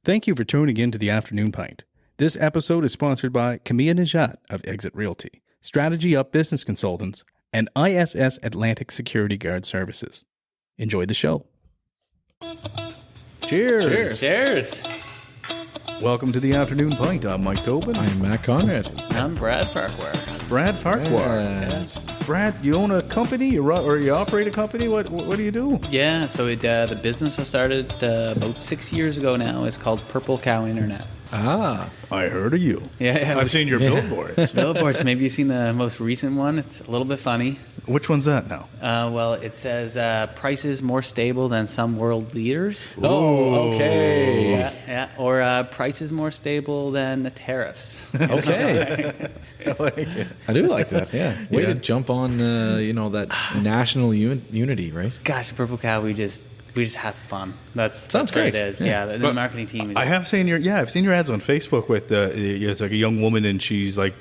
Thank you for tuning in to the Afternoon Pint. This episode is sponsored by Camilla Najat of Exit Realty, Strategy Up Business Consultants, and ISS Atlantic Security Guard Services. Enjoy the show. Cheers. Cheers. Cheers. Welcome to the Afternoon Pint. I'm Mike Tobin. I'm Matt Conrad. I'm Brad Farquhar. Brad Farquhar. Yes. Brad, you own a company or you operate a company? What do you do? Yeah, so the business I started about 6 years ago now is called Purple Cow Internet. Ah. I heard of you. Yeah. I've seen your billboards. Billboards. Maybe you've seen the most recent one. It's a little bit funny. Which one's that now? Well, it says prices more stable than some world leaders. Oh, okay. Yeah. Or prices more stable than the tariffs. Okay. I like it. I do like that, yeah. Way to jump on, that national unity, right? Gosh, Purple Cow, we just have fun. That's Sounds what great. it is. Yeah. The marketing team. I have seen I've seen your ads on Facebook with it's like a young woman and she's like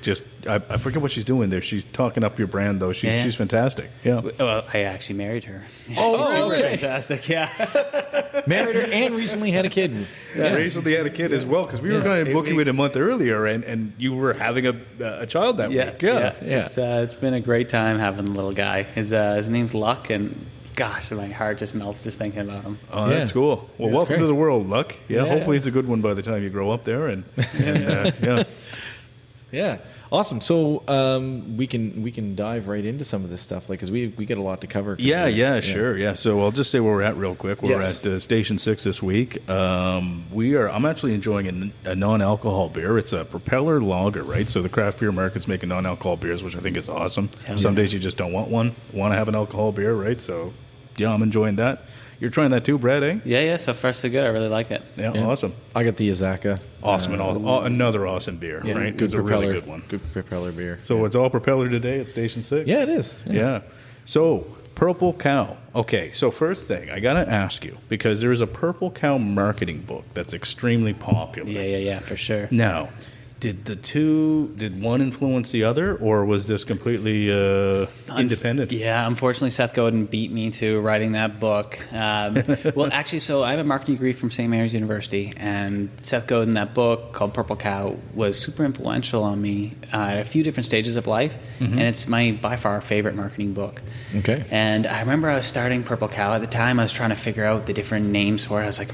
I forget what she's doing there. She's talking up your brand though. She's fantastic. Yeah. Well, I actually married her. Oh, she's super really? fantastic. Yeah. Married her and recently had a kid. Yeah. Recently had a kid as well because we were going to book you in a month earlier and you were having a child that week. Yeah. It's been a great time having a little guy. His name's Luck, and gosh, my heart just melts just thinking about him. Oh, that's cool. Well, welcome great. to the world, Luck. Yeah, hopefully it's a good one by the time you grow up there. And yeah. Yeah, awesome. So we can dive right into some of this stuff, like because we get a lot to cover. Sure. Yeah. So I'll just say where we're at real quick. We're at Station 6 this week. I'm actually enjoying a non-alcohol beer. It's a Propeller Lager, right? So the craft beer market's making non-alcohol beers, which I think is awesome. Some days you just don't want to have an alcohol beer, right? So yeah, I'm enjoying that. You're trying that too, Brad, eh? Yeah. So far so good. I really like it. Yeah. Awesome. I got the Azaka. Awesome. Another awesome beer, right? Good It's a really good one. Good Propeller beer. So it's all Propeller today at Station 6? Yeah, it is. Yeah. So, Purple Cow. Okay, so first thing, I got to ask you, because there is a Purple Cow marketing book that's extremely popular. Yeah, for sure. Now, did one influence the other, or was this completely independent? Yeah, unfortunately, Seth Godin beat me to writing that book. Well, actually, so I have a marketing degree from St. Mary's University, and Seth Godin, that book called Purple Cow, was super influential on me at a few different stages of life, and it's my by far favorite marketing book. Okay. And I remember I was starting Purple Cow. At the time, I was trying to figure out the different names for it. I was like,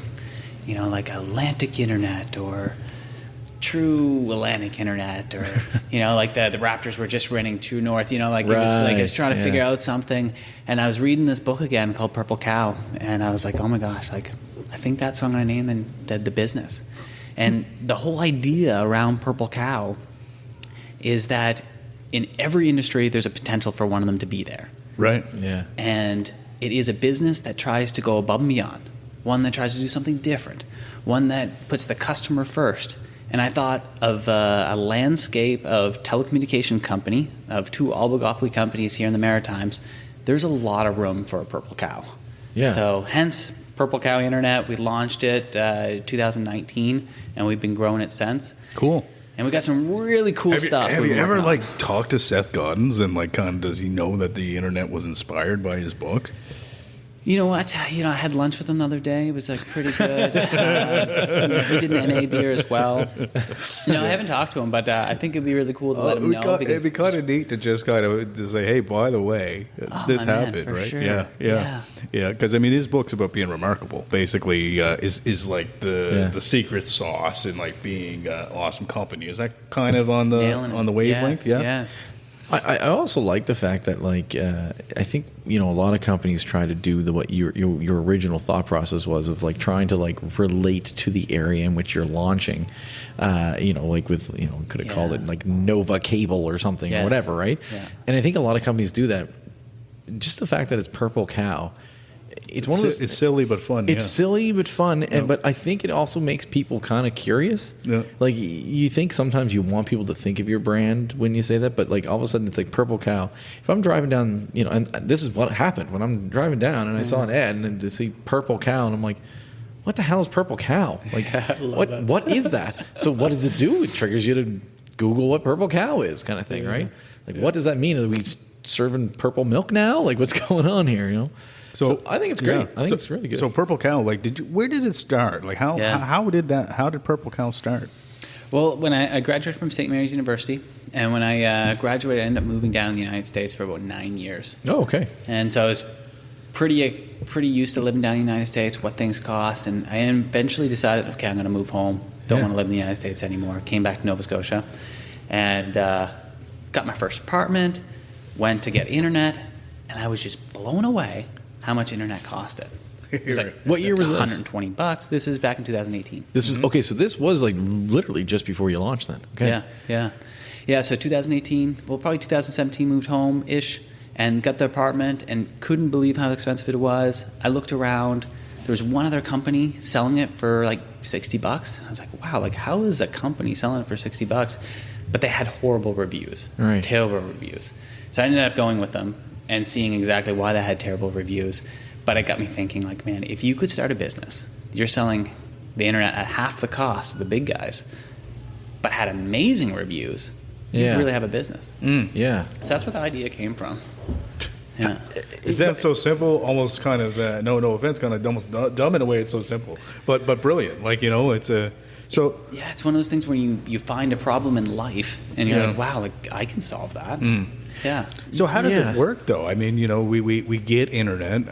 like Atlantic Internet or True Atlantic Internet, or like the Raptors were just running True North. It was trying to figure out something. And I was reading this book again called Purple Cow, and I was like, oh my gosh, I think that's what I'm going to name the business. And the whole idea around Purple Cow is that in every industry there's a potential for one of them to be there. Right. Yeah. And it is a business that tries to go above and beyond, one that tries to do something different, one that puts the customer first. And I thought of a landscape of telecommunication company, of two oligopoly companies here in the Maritimes. There's a lot of room for a Purple Cow. Yeah. So hence Purple Cow Internet. We launched it 2019, and we've been growing it since. Cool. And we got some really cool stuff. Have you ever talked to Seth Godin and does he know that the internet was inspired by his book? You know what? I had lunch with him the other day. It was pretty good. He did an NA beer as well. I haven't talked to him, but I think it'd be really cool to let him know. It'd be kind of neat to just to say, hey, by the way, this happened, right? Sure. Yeah. Because his book's about being remarkable. Basically, is like the secret sauce in being an awesome company. Is that kind of on the wavelength? Yes. I also like the fact that I think a lot of companies try to do what your original thought process was of trying to relate to the area in which you're launching, could have called it Nova Cable or something or whatever, right? Yeah. And I think a lot of companies do that. Just the fact that it's Purple Cow. It's one of those. It's silly but fun. It's silly but fun, but I think it also makes people kind of curious. Yeah. You think sometimes you want people to think of your brand when you say that, but all of a sudden it's like Purple Cow. If I'm driving down, and this is what happened when I'm driving down and I saw an ad and to see Purple Cow, and I'm like, what the hell is Purple Cow? What is that? So what does it do? It triggers you to Google what Purple Cow is, kind of thing, right? What does that mean? Are we serving purple milk now? What's going on here? So I think it's great. I think it's really good. So Purple Cow, like, where did it start? Like, how did Purple Cow start? Well, when I graduated from St. Mary's University, and when I graduated, I ended up moving down in the United States for about 9 years. Oh, okay. And so I was pretty used to living down in the United States, what things cost, and I eventually decided, okay, I'm going to move home. Don't want to live in the United States anymore. Came back to Nova Scotia, and got my first apartment, went to get internet, and I was just blown away how much internet costed. It was like, what year was this? $120. This is back in 2018. This was okay. So this was like literally just before you launched, then. Okay. Yeah. So 2018, well, probably 2017, moved home ish, and got the apartment, and couldn't believe how expensive it was. I looked around. There was one other company selling it for like $60. I was like, wow, like how is a company selling it for $60? But they had horrible reviews, terrible reviews. So I ended up going with them and seeing exactly why they had terrible reviews. But it got me thinking, like, man, if you could start a business, you're selling the internet at half the cost of the big guys, but had amazing reviews, you'd really have a business. Yeah. So that's where the idea came from. Yeah. Is that so simple? Almost kind of, no offense, kind of almost dumb in a way. It's so simple, but brilliant. Like, it's a... So yeah, it's one of those things where you find a problem in life and you're like, wow, like I can solve that. Yeah. So how does it work though? I mean, we get internet.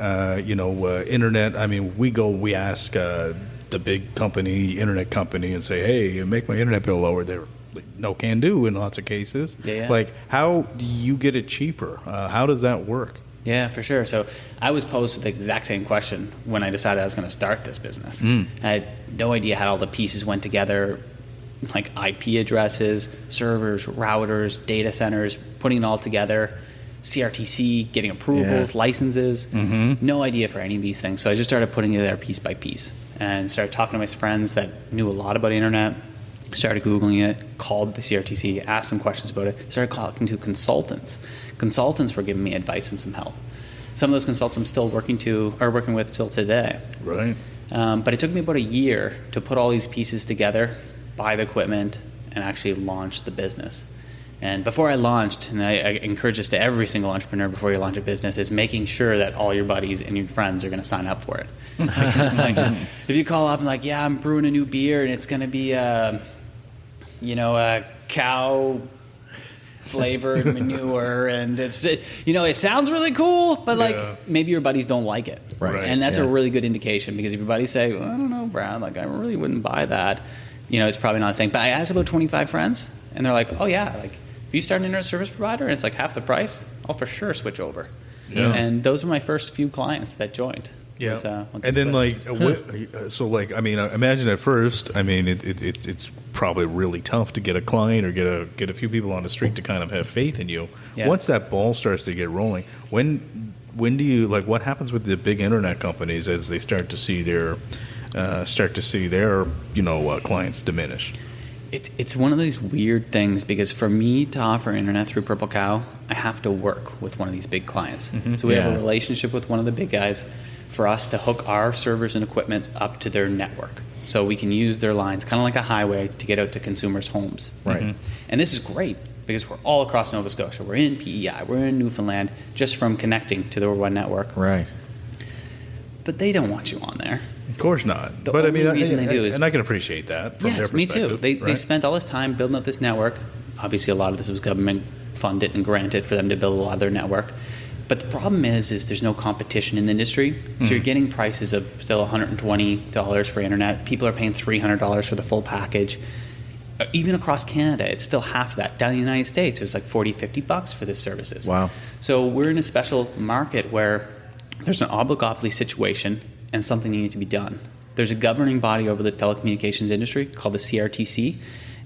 Internet. I mean, we ask the big internet company, and say, hey, make my internet bill lower. They're like, no can do in lots of cases. Yeah. Like, how do you get it cheaper? How does that work? Yeah, for sure. So I was posed with the exact same question when I decided I was going to start this business. I had no idea how all the pieces went together, like IP addresses, servers, routers, data centers, putting it all together, CRTC, getting approvals, licenses. No idea for any of these things. So I just started putting it together piece by piece and started talking to my friends that knew a lot about internet, started Googling it, called the CRTC, asked some questions about it, started talking to consultants. Consultants were giving me advice and some help. Some of those consultants I'm still working with till today. Right. But it took me about a year to put all these pieces together, buy the equipment, and actually launch the business. And before I launched, and I encourage this to every single entrepreneur before you launch a business, is making sure that all your buddies and your friends are going to sign up for it. It's like, if you call up and like, yeah, I'm brewing a new beer and it's going to be a cow flavored manure, and it sounds really cool, but like maybe your buddies don't like it, right? And that's a really good indication, because if your buddies say, well, I don't know, Brad, like I really wouldn't buy that, it's probably not a thing. But I asked about 25 friends, and they're like, oh yeah, like if you start an internet service provider and it's like half the price, I'll for sure switch over. And those were my first few clients that joined. Yeah, once and then I mean, imagine at first, I mean, it's probably really tough to get a client or get a few people on the street to kind of have faith in you. Yeah. Once that ball starts to get rolling, when do you, like, what happens with the big internet companies as they start to see their clients diminish? It's one of these weird things, because for me to offer internet through Purple Cow, I have to work with one of these big clients. So we have a relationship with one of the big guys for us to hook our servers and equipment up to their network, so we can use their lines, kind of like a highway, to get out to consumers' homes. Right. And this is great, because we're all across Nova Scotia. We're in PEI. We're in Newfoundland, just from connecting to the one network. Right. But they don't want you on there. Of course not. The only reason they do is... And I can appreciate that from their perspective. Me too. They spent all this time building up this network. Obviously, a lot of this was government funded and granted for them to build a lot of their network. But the problem is there's no competition in the industry. So you're getting prices of still $120 for internet. People are paying $300 for the full package. Even across Canada, it's still half that. Down in the United States, it was like $40, $50 for this services. Wow. So we're in a special market where there's an oligopoly situation and something needs to be done. There's a governing body over the telecommunications industry called the CRTC,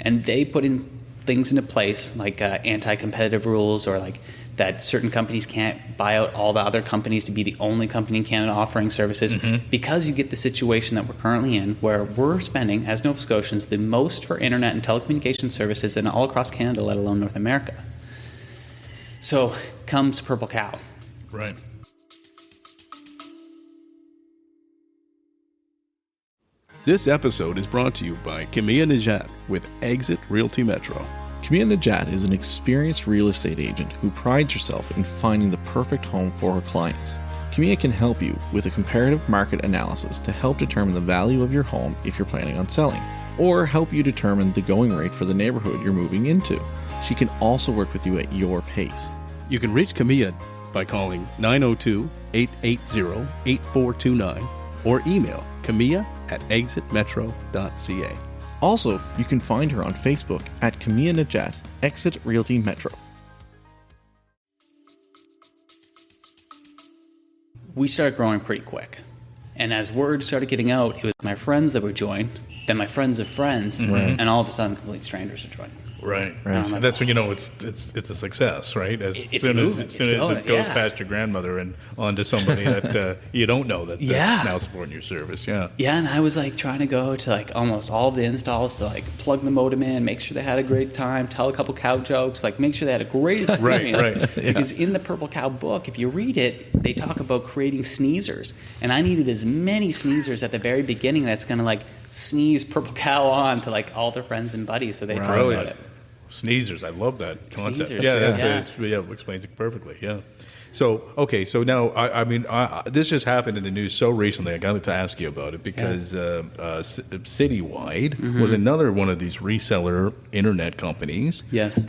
and they put in things into place like anti-competitive rules, or like that certain companies can't buy out all the other companies to be the only company in Canada offering services, because you get the situation that we're currently in, where we're spending, as Nova Scotians, the most for internet and telecommunications services in all across Canada, let alone North America. So comes Purple Cow. Right. This episode is brought to you by Camilla Najat with Exit Realty Metro. Camilla Najat is an experienced real estate agent who prides herself in finding the perfect home for her clients. Camilla can help you with a comparative market analysis to help determine the value of your home if you're planning on selling, or help you determine the going rate for the neighborhood you're moving into. She can also work with you at your pace. You can reach Camilla by calling 902-880-8429 or email camilla@exitmetro.ca. Also, you can find her on Facebook at Camilla Najat, Exit Realty Metro. We started growing pretty quick. And as word started getting out, it was my friends that would join, then my friends of friends, and all of a sudden complete strangers would join. Right. And like, that's when you know it's a success, right? As soon as it goes past your grandmother and onto somebody that you don't know that's now supporting your service. Yeah. Yeah, and I was like trying to go to like almost all of the installs to like plug the modem in, make sure they had a great time, tell a couple cow jokes, like make sure they had a great experience. Right. Because in the Purple Cow book, if you read it, they talk about creating sneezers, and I needed as many sneezers at the very beginning that's going to like sneeze Purple Cow on to like all their friends and buddies, so they talk about it. Sneezers, I love that concept. Sneezers, It explains it perfectly. Yeah. So now I mean this just happened in the news so recently. I got to ask you about it because Citywide was another one of these reseller internet companies. Yes.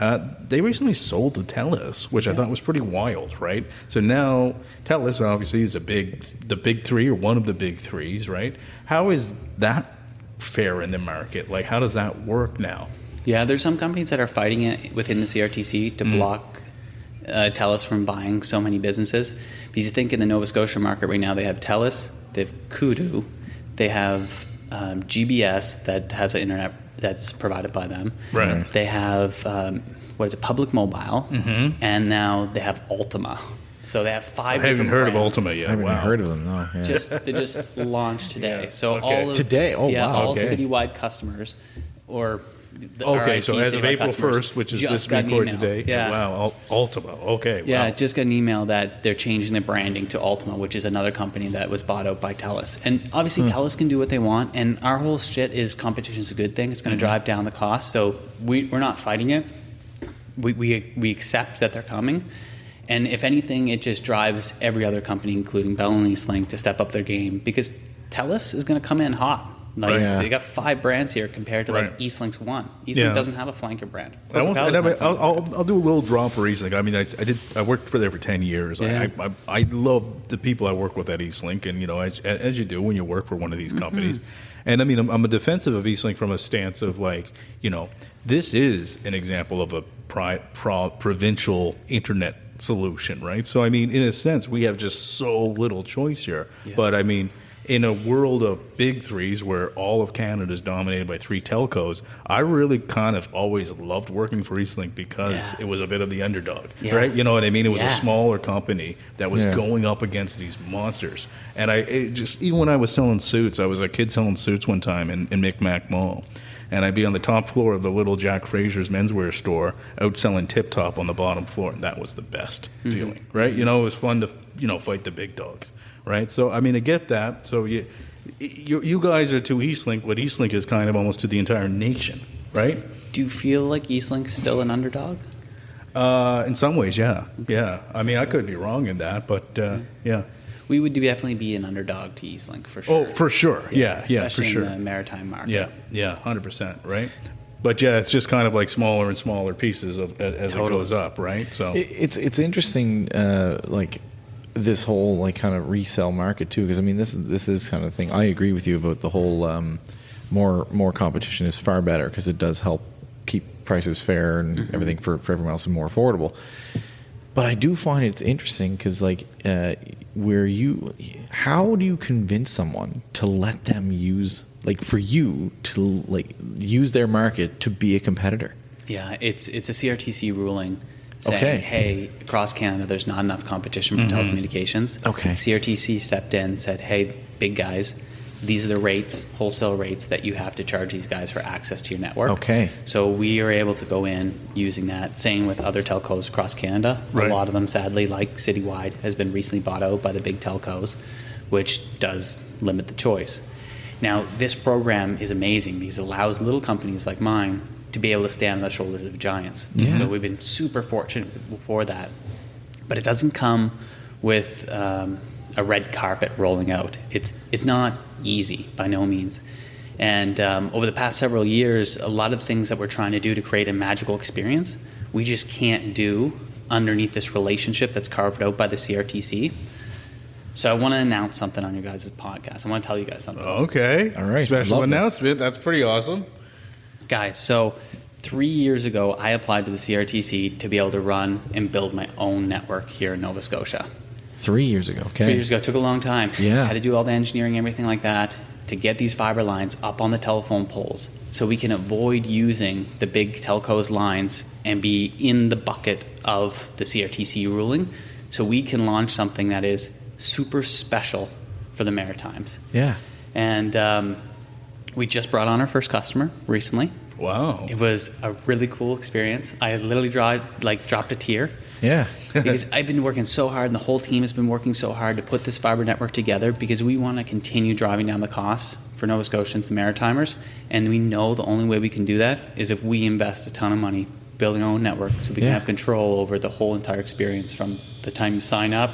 They recently sold to TELUS, which I thought was pretty wild, right? So now TELUS obviously is the big three or one of the big threes, right? How is that fair in the market? Like, how does that work now? Yeah, there's some companies that are fighting it within the CRTC to block TELUS from buying so many businesses. Because you think in the Nova Scotia market right now, they have TELUS, they have Kudu, they have GBS that has an internet that's provided by them. Right. They have, Public Mobile, and now they have Ultima. So they have five. I haven't heard brands. of Ultima yet. I haven't even heard of them, no. Yeah. They just launched today. Yeah. So Okay. all of, Today? Oh, wow. all Okay. Citywide customers, or So as of April 1st, which is this being recorded today, wow, Ultima, okay. Yeah, wow. just got an email that they're changing the branding to Ultima, which is another company that was bought out by TELUS. And obviously TELUS can do what they want, and our whole shit is competition is a good thing. It's going to drive down the cost, so we're not fighting it. We accept that they're coming. And if anything, it just drives every other company, including Bell and Eastlink, to step up their game, because TELUS is going to come in hot. Like they got 5 brands here compared to like Eastlink's 1. Eastlink doesn't have a flanker brand. I'll do a little drop for Eastlink. I mean, I worked for there for 10 years. Yeah. I love the people I work with at Eastlink, and as you do when you work for one of these companies. And I mean, I'm a defensive of Eastlink from a stance of like, this is an example of a provincial internet solution, right? So I mean, in a sense, we have just so little choice here. Yeah. But I mean, in a world of big threes where all of Canada is dominated by 3 telcos, I really kind of always loved working for Eastlink because it was a bit of the underdog, right? You know what I mean? It was a smaller company that was going up against these monsters. And even when I was selling suits, I was a kid selling suits one time in Micmac Mall. And I'd be on the top floor of the little Jack Fraser's menswear store, out selling Tip Top on the bottom floor, and that was the best feeling, right? It was fun to fight the big dogs, right? So I mean, I get that. So you guys are to Eastlink what Eastlink is kind of almost to the entire nation, right? Do you feel like Eastlink's still an underdog? In some ways, yeah. I mean, I could be wrong in that, but yeah. We would definitely be an underdog to Eastlink for sure. Oh, for sure. Yeah, especially for sure. in the maritime market. Yeah, 100%, right? But yeah, it's just kind of like smaller and smaller pieces as it goes up, right? So it's interesting, like this whole like kind of resale market too, because I mean this is kind of thing. I agree with you about the whole more competition is far better because it does help keep prices fair and everything for everyone else and more affordable. But I do find it's interesting because, like, how do you convince someone to let them use, like, for you to, like, use their market to be a competitor? Yeah, it's a CRTC ruling saying, hey, across Canada, there's not enough competition for telecommunications. Okay. CRTC stepped in and said, hey, big guys, these are the rates, wholesale rates that you have to charge these guys for access to your network. Okay. So we are able to go in using that. Same with other telcos across Canada. Right. A lot of them, sadly, like Citywide, has been recently bought out by the big telcos, which does limit the choice. Now, this program is amazing because it allows little companies like mine to be able to stand on the shoulders of giants. Yeah. So we've been super fortunate for that. But it doesn't come with a a red carpet rolling out. It's not easy by no means. And over the past several years, a lot of things that we're trying to do to create a magical experience, we just can't do underneath this relationship that's carved out by the CRTC. So I want to announce something on your guys' podcast. I want to tell you guys something. Okay. All right. Special announcement. That's pretty awesome. Guys, so 3 years ago, I applied to the CRTC to be able to run and build my own network here in Nova Scotia. 3 years ago. Okay. 3 years ago. It took a long time. Yeah. I had to do all the engineering, everything like that, to get these fiber lines up on the telephone poles so we can avoid using the big telcos lines and be in the bucket of the CRTC ruling, so we can launch something that is super special for the Maritimes. Yeah. And we just brought on our first customer recently. Wow. It was a really cool experience. I literally dropped a tear. Yeah. Because I've been working so hard, and the whole team has been working so hard to put this fiber network together, because we want to continue driving down the costs for Nova Scotians and Maritimers. And we know the only way we can do that is if we invest a ton of money building our own network, so we can have control over the whole entire experience from the time you sign up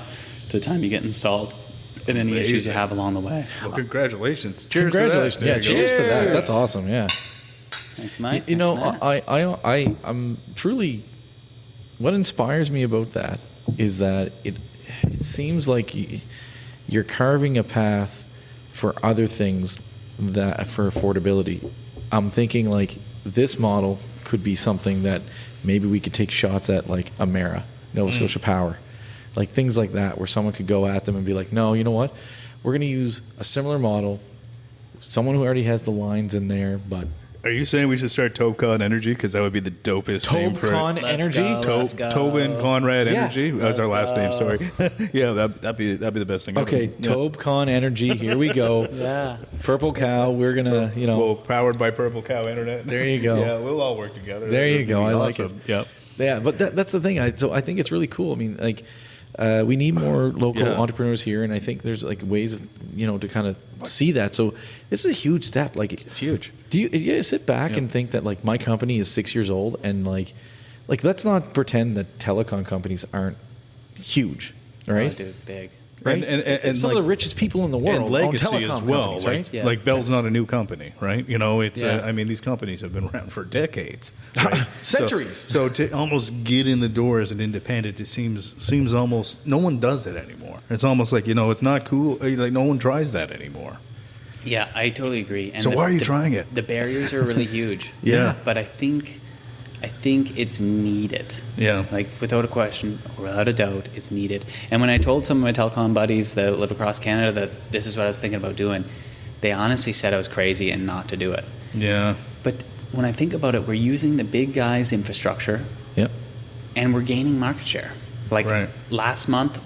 to the time you get installed, and then the issues you have along the way. Well, congratulations. Cheers Congratulations. to that. Yeah, cheers to that. That's awesome. Yeah. Thanks, Mike. You know, Thanks, Matt. I'm truly, what inspires me about that is that it seems like you're carving a path for other things that for affordability. I'm thinking like this model could be something that maybe we could take shots at, like Amera, Nova Scotia Power, like things like that, where someone could go at them and be like, no, you know what? We're going to use a similar model, someone who already has the lines in there, but Are you saying we should start Tobcon Energy? Because that would be the dopest name for it. Tobcon Energy? Let's go. Tobin Conrad Yeah. Energy. That's our last name, sorry. Yeah, that'd be the best thing Okay, ever. Tobcon Energy, here we go. Yeah. Purple Cow, we're going to, Well, powered by Purple Cow Internet. There you go. Yeah, we'll all work together. There you That'd go. be I like awesome. it. Yep. Yeah, but that's the thing. So I think it's really cool. I mean, like, we need more local entrepreneurs here, and I think there's like ways of to kind of see that. So this is a huge step. Like, It's huge. Do you sit back and think that like my company is 6 years old, and like let's not pretend that telecom companies aren't huge, right? Oh, dude, big. Right, And some of the richest people in the world and legacy own telecom as well. companies, Like, right? Yeah. like Bell's not a new company, right? It's. Yeah. I mean, these companies have been around for decades, right? Centuries. So to almost get in the door as an independent, it seems almost no one does it anymore. It's almost like it's not cool. Like no one tries that anymore. Yeah, I totally agree. And So why are you trying it? The barriers are really huge. Yeah. But I think it's needed. Yeah. Like, without a question, without a doubt, it's needed. And when I told some of my telecom buddies that live across Canada that this is what I was thinking about doing, they honestly said I was crazy and not to do it. Yeah. But when I think about it, we're using the big guys' infrastructure, Yep. and we're gaining market share. Like, Right. last month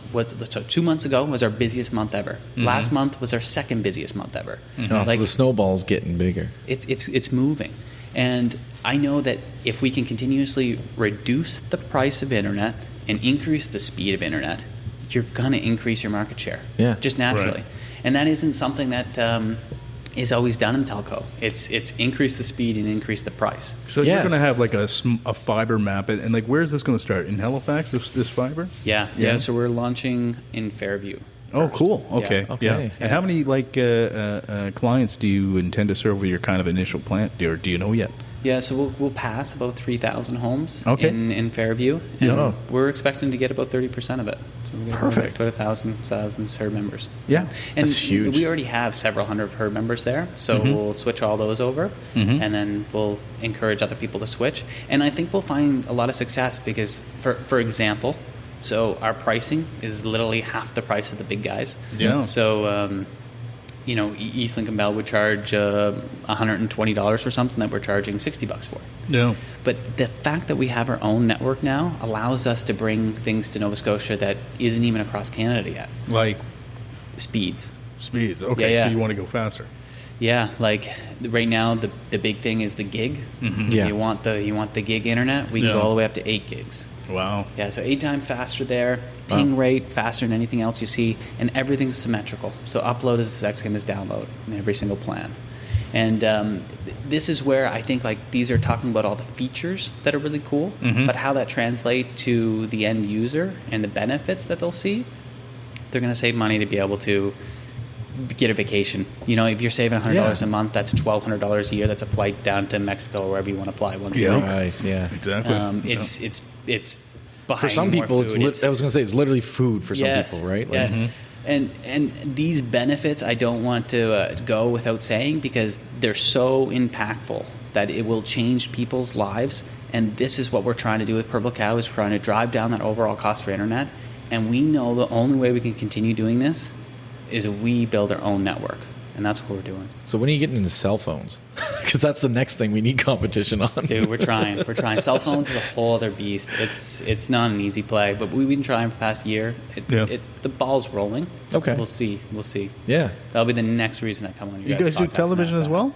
so 2 months ago was our busiest month ever. Last month was our second busiest month ever. Oh, so the snowball's getting bigger. It's moving. And I know that if we can continuously reduce the price of internet and increase the speed of internet, you're going to increase your market share. Yeah. Just naturally. Right. And that isn't something that is always done in telco. It's increase the speed and increase the price. So Yes. you're going to have like a fiber map, and like where's this going to start? In Halifax, this fiber? Yeah. So we're launching in Fairview. Oh, cool. Yeah. Okay. Okay. Yeah. And how many clients do you intend to serve with your kind of initial plant, or do you know yet? Yeah, so we'll pass about 3,000 homes Okay. in Fairview. Yeah. And we're expecting to get about 30% of it. So we're Perfect. to 1,000 herd members. Yeah. And That's huge. we already have several hundred herd members there, so we'll switch all those over, and then we'll encourage other people to switch. And I think we'll find a lot of success because, for example, so our pricing is literally half the price of the big guys. Yeah. So, East Lincoln Bell would charge $120 for something that we're charging $60 for. Yeah. But the fact that we have our own network now allows us to bring things to Nova Scotia that isn't even across Canada yet. Like Speeds. speeds. Okay. Yeah. So you want to go faster. Yeah, like right now the big thing is the gig. Yeah. You want the gig internet. We can go Yeah. all the way up to 8 gigs. Wow. Yeah, so 8 times faster there. Ping rate faster than anything else you see, and everything's symmetrical. So upload is the exact same as download in every single plan. And this is where I think like these are talking about all the features that are really cool, but how that translate to the end user and the benefits that they'll see, they're going to save money to be able to get a vacation. If you're saving $100 a month, that's $1,200 a year. That's a flight down to Mexico or wherever you want to fly once a year. Right. Yeah. Exactly. It's buying for some people. more It's food. I was going to say it's literally food for some people, right? Yes. And these benefits I don't want to go without saying, because they're so impactful that it will change people's lives. And this is what we're trying to do with Purple Cow, is trying to drive down that overall cost for internet. And we know the only way we can continue doing this is we build our own network. And that's what we're doing. So when are you getting into cell phones? Because that's the next thing we need competition on. Dude, we're trying. Cell phones is a whole other beast. It's not an easy play, but we've been trying for the past year. The ball's rolling. Okay. We'll see. Yeah. That'll be the next reason I come on You guys do television as well?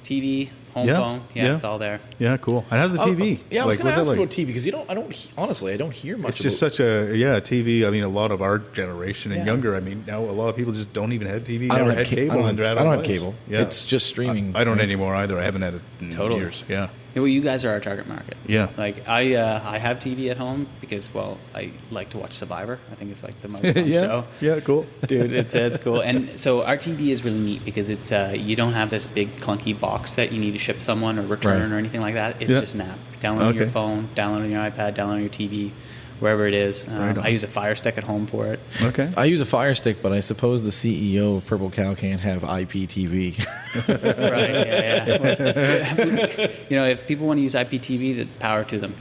TV, home phone. Yeah, it's all there. Yeah, cool. And how's the TV? Yeah, I was going to ask about TV, because I don't hear much. It's just such a TV. I mean, a lot of our generation and younger. I mean, now a lot of people just don't even have TV. I don't never have had cable. I don't have cable. Yeah. It's just streaming. I don't anymore either. I haven't had it in Totally. years. Yeah. Yeah, well, you guys are our target market. Yeah. Like I have TV at home because, well, I like to watch Survivor. I think it's like the most fun show. Yeah, cool. Dude, it's cool. And so our TV is really neat because it's you don't have this big clunky box that you need to ship someone or return or anything like that. It's just an app. Download on your phone, download on your iPad, download on your TV, wherever it is. I use a Fire Stick at home for it. Okay. I use a Fire Stick, but I suppose the CEO of Purple Cow can't have IPTV. Right. Yeah. If people want to use IPTV, the power to them.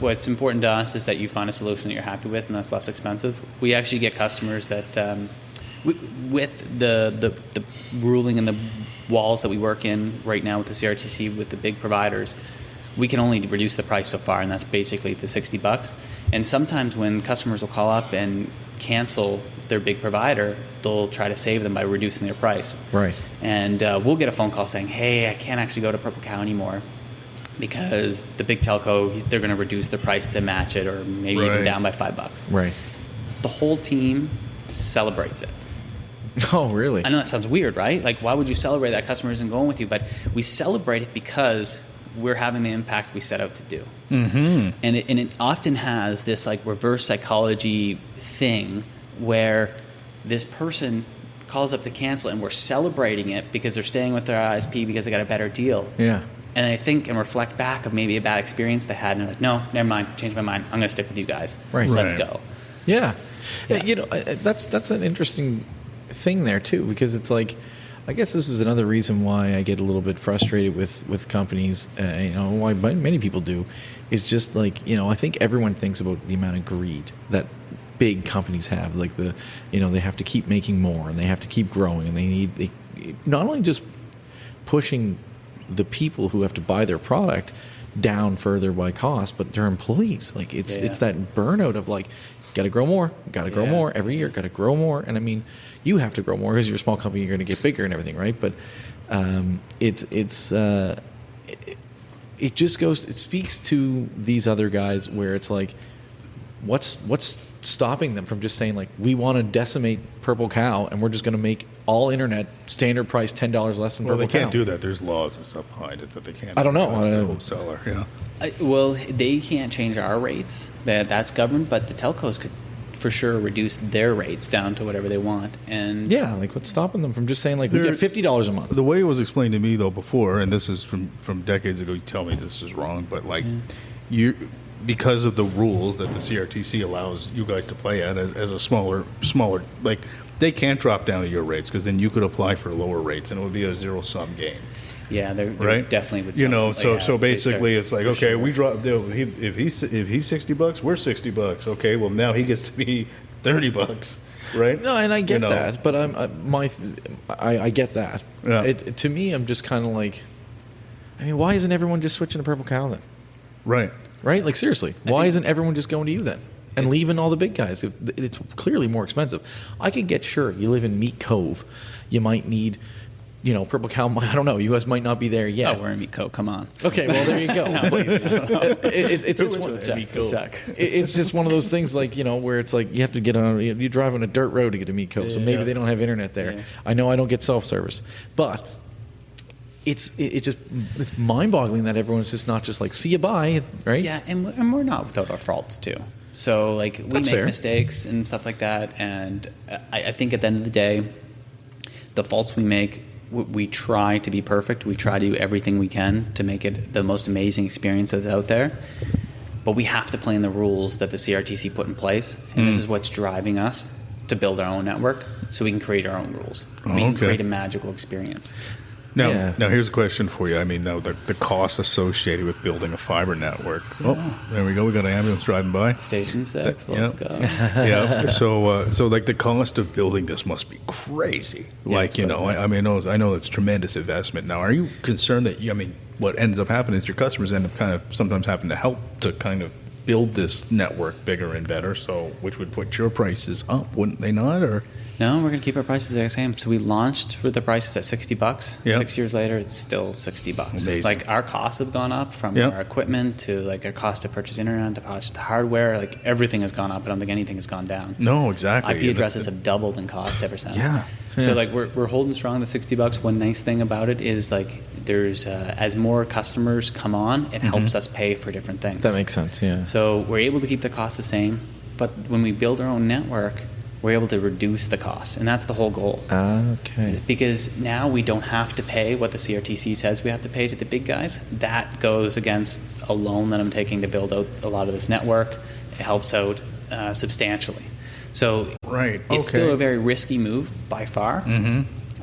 What's important to us is that you find a solution that you're happy with and that's less expensive. We actually get customers that, with the ruling and the walls that we work in right now with the CRTC, with the big providers, we can only reduce the price so far, and that's basically the $60. And sometimes when customers will call up and cancel their big provider, they'll try to save them by reducing their price. Right. And we'll get a phone call saying, hey, I can't actually go to Purple Cow anymore because the big telco, they're going to reduce the price to match it, or maybe even down by $5. Right. The whole team celebrates it. Oh, really? I know that sounds weird, right? Like, why would you celebrate that customer isn't going with you? But we celebrate it because we're having the impact we set out to do. Mm-hmm. And it often has this like reverse psychology thing where this person calls up to cancel and we're celebrating it because they're staying with their ISP because they got a better deal. Yeah. And they think and reflect back of maybe a bad experience they had, and they're like, no, never mind, changed my mind. I'm going to stick with you guys. Right. Let's go. Yeah. That's an interesting thing there too, because it's like, I guess this is another reason why I get a little bit frustrated with companies, why many people do, is just like, I think everyone thinks about the amount of greed that big companies have. Like they have to keep making more and they have to keep growing, and they not only just pushing the people who have to buy their product down further by cost, but their employees. Like it's that burnout of like, got to grow more every year, got to grow more. And I mean, you have to grow more because you're a small company, you're going to get bigger and everything, right? But it just goes, it speaks to these other guys where it's like, what's stopping them from just saying like, we want to decimate Purple Cow and we're just going to make all internet standard price $10 less than Purple Cow. Well, they can't do that. There's laws and stuff behind it that they can't. I don't know. The wholesaler, yeah. Well, they can't change our rates. That's governed, but the telcos could for sure reduce their rates down to whatever they want. And yeah, like what's stopping them from just saying like, we get $50 a month? The way it was explained to me though before, and this is from decades ago, you tell me this is wrong, but like you, because of the rules that the CRTC allows you guys to play at as a smaller, like they can't drop down to your rates because then you could apply for lower rates and it would be a zero-sum game. Yeah, they're right? definitely would. So basically, it's like, okay, we drop. If he's $60, we're $60. Okay, well now he gets to be $30, right? No, and I get that, but I get that. Yeah. To me, I'm just kind of like, I mean, why isn't everyone just switching to Purple Cow then? Right. Like seriously, why isn't everyone just going to you then? And leaving all the big guys. It's clearly more expensive. I could get, sure, you live in Meat Cove, you might need, Purple Cow, I don't know, you guys might not be there yet. Oh, we're in Meat Cove, come on. Okay, well, there you go. It's just one of those things like, where it's like you have to get on, you drive on a dirt road to get to Meat Cove, so maybe they don't have internet there. Yeah. I know I don't get self-service. But it's mind-boggling that everyone's just not just like, see you, bye, right? Yeah, and we're not without our faults, too. So like we That's make fair. mistakes and stuff like that, and I think at the end of the day, the faults we make, we try to be perfect. We try to do everything we can to make it the most amazing experience that's out there. But we have to play in the rules that the CRTC put in place, and this is what's driving us to build our own network, so we can create our own rules. We can create a magical experience. Now, here's a question for you. I mean, now the cost associated with building a fiber network. Oh, there we go. We got an ambulance driving by. Station 6, let's go. Yeah. So like the cost of building this must be crazy. Like, you know, I mean, I know it's tremendous investment. Now, are you concerned that, what ends up happening is your customers end up kind of sometimes having to help to kind of build this network bigger and better, which would put your prices up, wouldn't they not? Or no, we're going to keep our prices the same. So we launched with the prices at $60. Yep. 6 years later, it's still $60. Amazing. Like our costs have gone up from our equipment to like our cost to purchase internet to purchase the hardware. Like everything has gone up. I don't think anything has gone down. No, exactly. IP addresses have doubled in cost ever since. Yeah. So like we're holding strong the $60. One nice thing about it is like there's as more customers come on, it helps us pay for different things. That makes sense, yeah. So we're able to keep the cost the same, but when we build our own network, we're able to reduce the cost, and that's the whole goal. Okay. Because now we don't have to pay what the CRTC says we have to pay to the big guys. That goes against a loan that I'm taking to build out a lot of this network. It helps out substantially. So it's still a very risky move by far,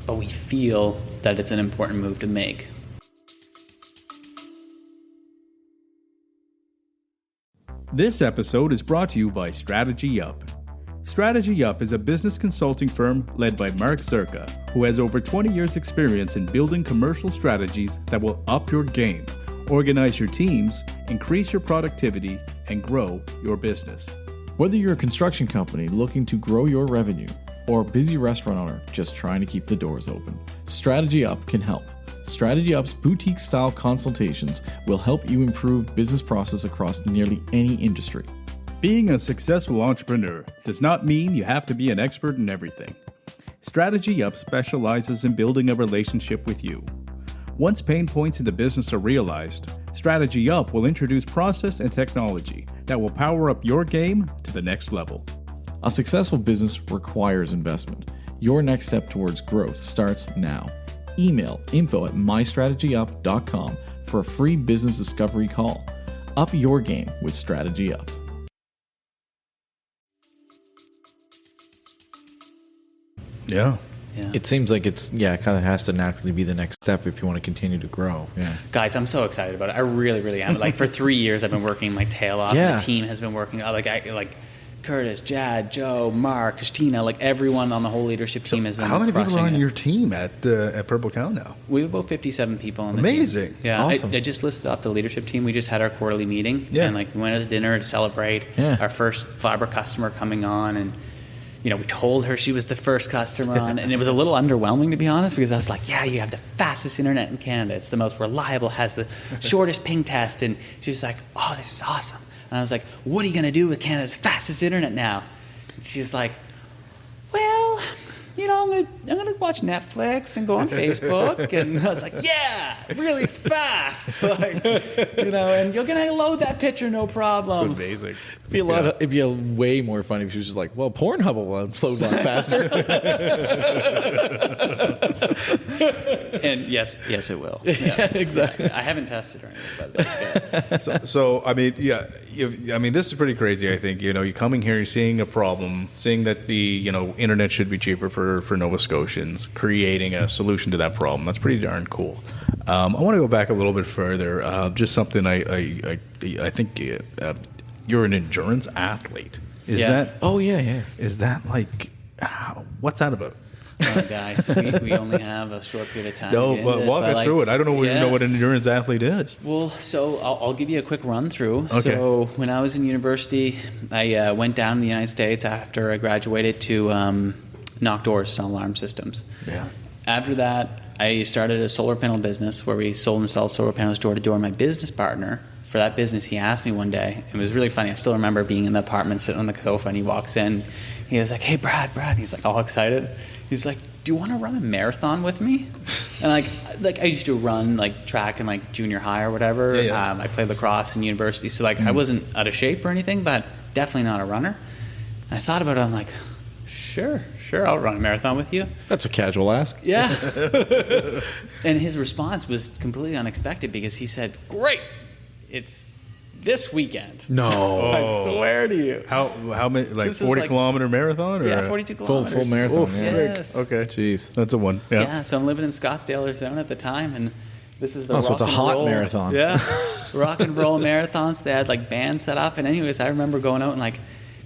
but we feel that it's an important move to make. This episode is brought to you by Strategy Up. Strategy Up is a business consulting firm led by Mark Zerka, who has over 20 years' experience in building commercial strategies that will up your game, organize your teams, increase your productivity, and grow your business. Whether you're a construction company looking to grow your revenue or a busy restaurant owner just trying to keep the doors open, Strategy Up can help. Strategy Up's boutique-style consultations will help you improve business process across nearly any industry. Being a successful entrepreneur does not mean you have to be an expert in everything. Strategy Up specializes in building a relationship with you. Once pain points in the business are realized, Strategy Up will introduce process and technology that will power up your game to the next level. A successful business requires investment. Your next step towards growth starts now. Email info@mystrategyup.com for a free business discovery call. Up your game with Strategy Up. Yeah. It seems like it kind of has to naturally be the next step if you want to continue to grow. Yeah. Guys, I'm so excited about it. I really, really am. Like for 3 years, I've been working my tail off. Yeah. The team has been working. Like Curtis, Jad, Joe, Mark, Christina, like everyone on the whole leadership team is. How many people are on your team at Purple Cow now? We have about 57 people on the Amazing. team. Yeah, Awesome. I just listed off the leadership team. We just had our quarterly meeting. Yeah. And like we went out to dinner to celebrate our first fiber customer coming on, and we told her she was the first customer on, and it was a little underwhelming, to be honest, because I was like, yeah, you have the fastest internet in Canada. It's the most reliable, has the shortest ping test. And she was like, oh, this is awesome. And I was like, what are you going to do with Canada's fastest internet now? And she's like, well, I'm gonna watch Netflix and go on Facebook. And I was like, yeah, really fast. And you're going to load that picture, no problem. That's amazing. It'd be way more funny if she was just like, well, Pornhub will load a lot faster. And yes, it will. Yeah, exactly. I haven't tested or anything, but So I mean, this is pretty crazy. I think you're coming here, you're seeing a problem, seeing that the internet should be cheaper for Nova Scotians, creating a solution to that problem. That's pretty darn cool. I want to go back a little bit further. Just something I think you're an endurance athlete. Is that? Oh yeah. Is that like? What's that about? guys, we only have a short period of time. No, but walk us through it. I don't know know what an endurance athlete is. Well, so I'll give you a quick run through. Okay. So when I was in university, I went down to the United States after I graduated to knock doors, sell alarm systems. Yeah. After that, I started a solar panel business where we sold and installed solar panels door to door. My business partner for that business, he asked me one day, it was really funny. I still remember being in the apartment sitting on the sofa, and he walks in. He was like, "Hey, Brad." He's like all excited. He's like, "Do you want to run a marathon with me?" And like I used to run like track in like junior high or whatever. Yeah. I played lacrosse in university, so like I wasn't out of shape or anything, but definitely not a runner. And I thought about it. I'm like, sure, I'll run a marathon with you. That's a casual ask. Yeah. And his response was completely unexpected because he said, great, it's this weekend. No. I swear to you. How many, like This is 40-kilometer marathon? Or? Yeah, 42 kilometers. Full marathon. Oof, Yeah. Yes. Okay. Jeez. That's a one. Yeah. Yeah, so I'm living in Scottsdale, Arizona at the time, and this is the Oh, so it's a rock and hot roll- marathon. Yeah, rock and roll marathons. They had like bands set up, and anyways, I remember going out and like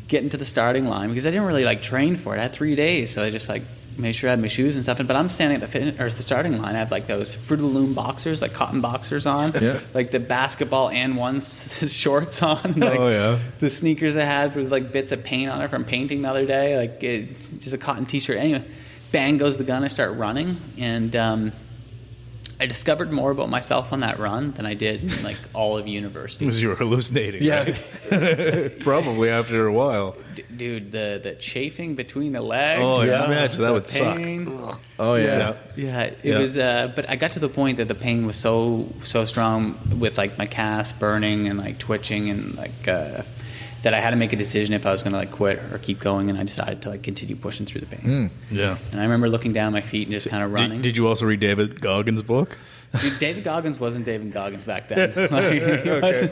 getting to the starting line because I didn't really like train for it. I had 3 days, so I just like made sure I had my shoes and stuff. But I'm standing at the starting line. I have like those Fruit of the Loom boxers, like cotton boxers on, Yeah. like the basketball and one's shorts on. Like, Oh, yeah. The sneakers I had with like bits of paint on it from painting the other day. Like it's just a cotton t-shirt. Anyway, bang goes the gun. I start running, and I discovered more about myself on that run than I did in like all of university. Because you were hallucinating. Yeah. Right? Probably after a while. Dude, the chafing between the legs. Oh, yeah. Yeah. Imagine that the would suck. pain. Oh, yeah. Yeah, it Yeah. was. But I got to the point that the pain was so strong with like my calves burning and like twitching and like that I had to make a decision if I was going to like quit or keep going, and I decided to like continue pushing through the pain. Yeah. And I remember looking down my feet and just kind of running. Did you also read David Goggins' book? Dude, David Goggins wasn't David Goggins back then. Like, he wasn't.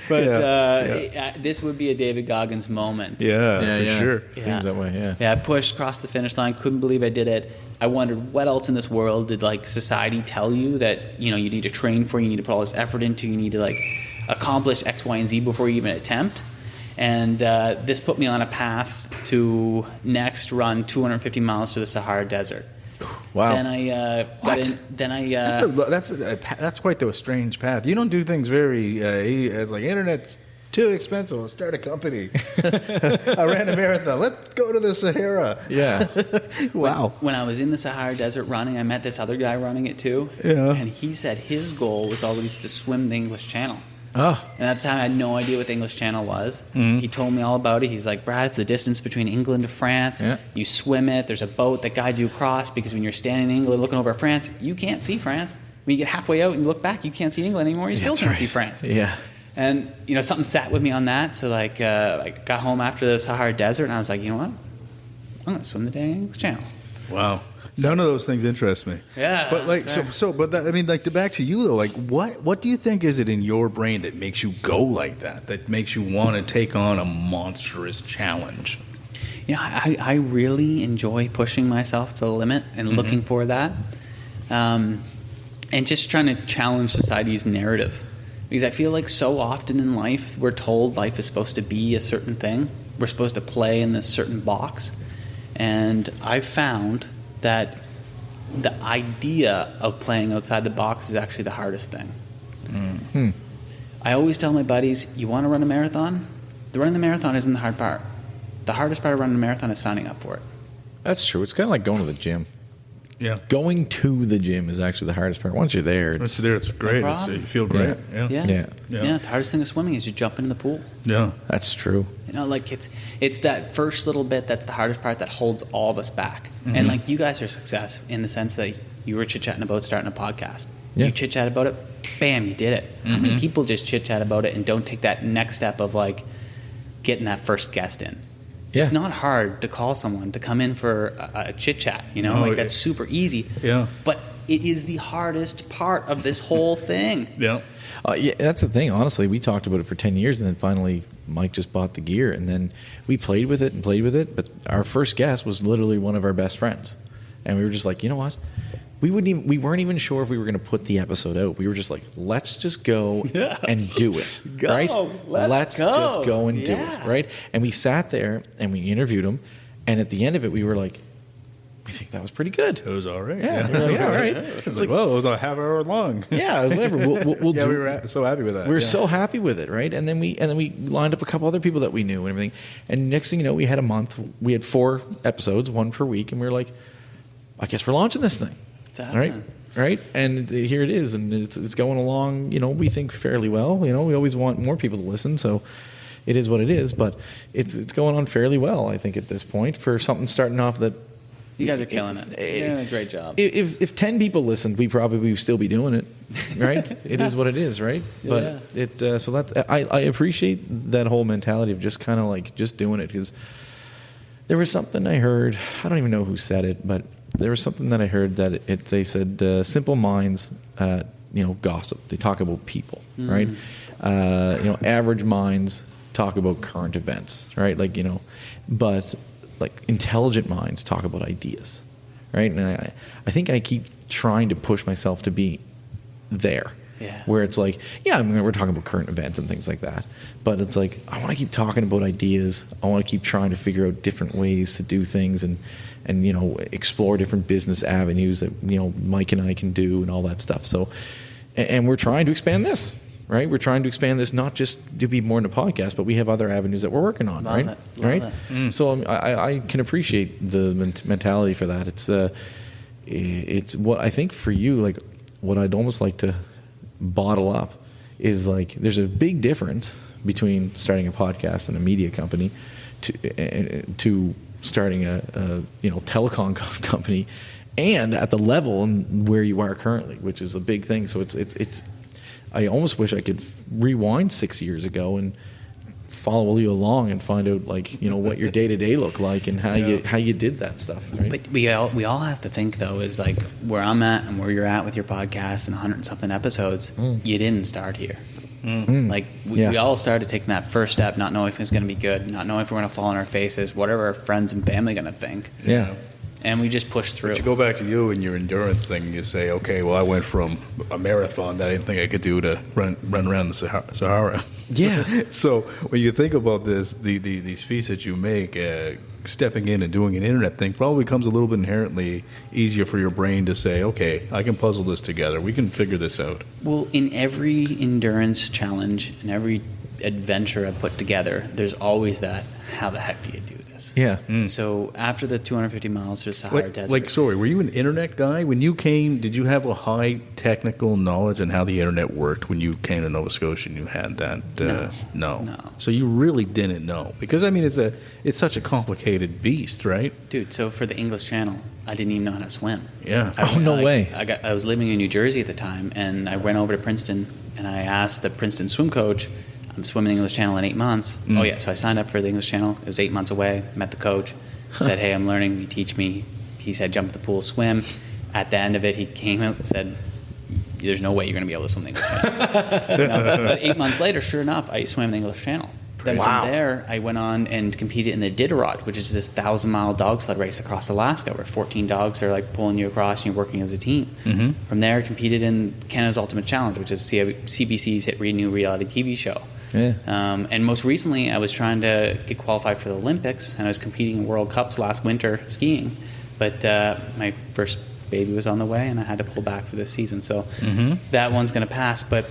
But this would be a David Goggins moment. Yeah, Yeah, for yeah. sure. Seems that way, yeah. Yeah, I pushed, crossed the finish line, couldn't believe I did it. I wondered what else in this world did like society tell you that, you know, you need to train for, you need to put all this effort into, you need to like accomplish X, Y, and Z before you even attempt. And this put me on a path to next run 250 miles through the Sahara Desert. Wow. Then I got in, then I That's quite the strange path. You don't do things very. It's like internet's too expensive. Let's start a company. I ran a marathon. Let's go to the Sahara. Yeah. Wow. When I was in the Sahara Desert running, I met this other guy running it too. Yeah. And he said his goal was always to swim the English Channel. Oh. And at the time, I had no idea what the English Channel was. He told me all about it. He's like, Brad, it's the distance between England and France. Yeah. You swim it. There's a boat that guides you across because when you're standing in England looking over France, you can't see France. When you get halfway out and you look back, you can't see England anymore. You still That's can't right. see France. Yeah. And, you know, something sat with me on that. So, like, I got home after the Sahara Desert, and I was like, you know what? I'm going to swim the dang English Channel. Wow. None of those things interest me. Yeah, But like, that's but that, I mean, like, back to you though. Like, what do you think is it in your brain that makes you go like that? That makes you want to take on a monstrous challenge? You know, I really enjoy pushing myself to the limit and looking for that, and just trying to challenge society's narrative. Because I feel like so often in life, we're told life is supposed to be a certain thing. We're supposed to play in this certain box. And I've found that the idea of playing outside the box is actually the hardest thing. I always tell my buddies, you want to run a marathon? The running the marathon isn't the hard part. The hardest part of running a marathon is signing up for it. That's true. It's kind of like going to the gym. Yeah. Going to the gym is actually the hardest part. Once you're there, Once you're there, it's great. problem. You feel great. Yeah. Yeah. Yeah. Yeah. The hardest thing of swimming is you jump into the pool. Yeah. that's true. You know, like it's that first little bit that's the hardest part that holds all of us back. And like you guys are a success in the sense that you were chit-chatting about starting a podcast. Yeah. You chit-chat about it, bam, you did it. I mean, people just chit-chat about it and don't take that next step of like getting that first guest in. Yeah. It's not hard to call someone to come in for a chit-chat, you know, No, like that's super easy. Yeah. But it is the hardest part of this whole thing. Yeah. Yeah, that's the thing. Honestly, we talked about it for 10 years, and then finally Mike just bought the gear, and then we played with it. But our first guest was literally one of our best friends, and we were just like, you know what? We weren't even sure if we were going to put the episode out. We were just like, let's just go and do it, Go. right? Let's go. just go and do Yeah. it, right? And we sat there and we interviewed him, and at the end of it, we were like, we think that was pretty good. It was all right. Yeah, we were like, yeah, all right. It's like, well, it was a half hour long. Yeah, whatever. We'll Yeah, do. we were so happy with that. We were Yeah. so happy with it, right? And then we lined up a couple other people that we knew and everything. And next thing you know, we had a month. We had 4 episodes, 1 per week, and we were like, I guess we're launching this thing, It's all right? happening. Right? And here it is, and it's going along. You know, we think fairly well. You know, we always want more people to listen, so it is what it is. But it's going on fairly well, I think, at this point for something starting off that You guys are killing it. You're doing a great job. If 10 people listened, we probably would still be doing it, right? It is what it is, right? Yeah. But so that's I appreciate that whole mentality of just kind of like just doing it, because there was something I heard. I don't even know who said it, but there was something that I heard that they said simple minds, gossip. They talk about people, right? Average minds talk about current events, right? But like intelligent minds talk about ideas, right? And I think I keep trying to push myself to be there. Yeah. Where it's like, we're talking about current events and things like that, but it's like I want to keep talking about ideas. I want to keep trying to figure out different ways to do things and explore different business avenues that Mike and I can do and all that stuff. So, and we're trying to expand this. Right, we're trying to expand this not just to be more in a podcast, but we have other avenues that we're working on. Love it. So I can appreciate the mentality for that. It's what I think for you. Like what I'd almost like to bottle up is like there's a big difference between starting a podcast and a media company to starting a telecom company, and at the level and where you are currently, which is a big thing. So it's. I almost wish I could rewind 6 years ago and follow you along and find out what your day to day looked like and how you did that stuff. Right? But we all have to think though is like where I'm at and where you're at with your podcast and 100 and something episodes. You didn't start here. Like we all started taking that first step, not knowing if it's going to be good, not knowing if we're going to fall on our faces, whatever our friends and family are going to think. Yeah. And we just pushed through. But you go back to you and your endurance thing, and you say, okay, well, I went from a marathon that I didn't think I could do to run around the Sahara. Yeah. So when you think about this, these feats that you make, stepping in and doing an internet thing probably becomes a little bit inherently easier for your brain to say, okay, I can puzzle this together. We can figure this out. Well, in every endurance challenge and every adventure I put together, there's always that, how the heck do you do this? Yeah. So after the 250 miles to the Sahara Desert. Sorry, were you an internet guy? When you came, did you have a high technical knowledge on how the internet worked when you came to Nova Scotia and you had that? No. So you really didn't know. Because, I mean, it's such a complicated beast, right? Dude, so for the English Channel, I didn't even know how to swim. Yeah. No way. I was living in New Jersey at the time, and I went over to Princeton, and I asked the Princeton swim coach, I'm swimming the English Channel in 8 months. Oh, yeah. So I signed up for the English Channel. It was 8 months away. Met the coach. Said, hey, I'm learning. You teach me. He said, jump in the pool, swim. At the end of it, he came out and said, there's no way you're going to be able to swim the English Channel. But 8 months later, sure enough, I swam the English Channel. Then from there, I went on and competed in the Iditarod, which is this 1,000-mile dog sled race across Alaska where 14 dogs are like pulling you across and you're working as a team. Mm-hmm. From there, I competed in Canada's Ultimate Challenge, which is CBC's hit new reality TV show. Yeah. And most recently, I was trying to get qualified for the Olympics, and I was competing in World Cups last winter skiing. But my first baby was on the way, and I had to pull back for this season. So that one's going to pass. But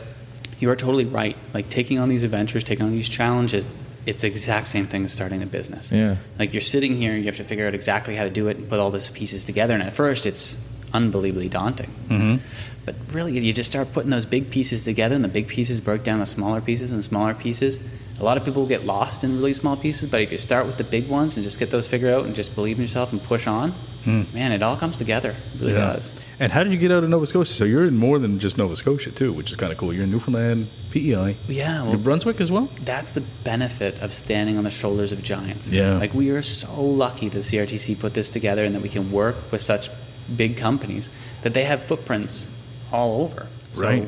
you are totally right. Like taking on these adventures, taking on these challenges, it's the exact same thing as starting a business. Yeah. Like you're sitting here, you have to figure out exactly how to do it and put all those pieces together. And at first, it's unbelievably daunting. Mm-hmm. But really, you just start putting those big pieces together, and the big pieces break down to smaller pieces and smaller pieces. A lot of people get lost in really small pieces, but if you start with the big ones and just get those figured out and just believe in yourself and push on, man, it all comes together. It really does. And how did you get out of Nova Scotia? So you're in more than just Nova Scotia, too, which is kind of cool. You're in Newfoundland, PEI. Yeah. Well, New Brunswick as well? That's the benefit of standing on the shoulders of giants. Yeah. Like, we are so lucky that CRTC put this together and that we can work with such big companies that they have footprints all over. Right.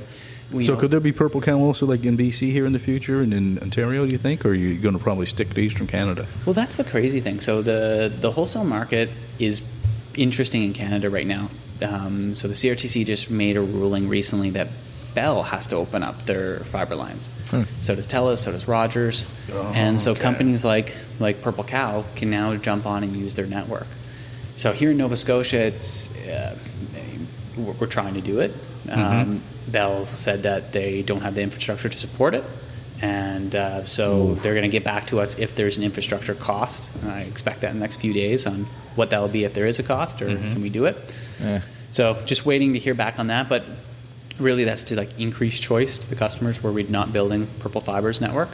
So could there be Purple Cow also like in BC here in the future and in Ontario, do you think? Or are you going to probably stick to Eastern Canada? Well, that's the crazy thing. So the wholesale market is interesting in Canada right now. So the CRTC just made a ruling recently that Bell has to open up their fiber lines. So does TELUS, so does Rogers. And so companies like Purple Cow can now jump on and use their network. So here in Nova Scotia, it's we're trying to do it. Bell said that they don't have the infrastructure to support it, and so they're going to get back to us if there's an infrastructure cost. And I expect that in the next few days on what that'll be, if there is a cost, or can we do it. So just waiting to hear back on that, but really that's to like increase choice to the customers where we're not building Purple Fiber's network.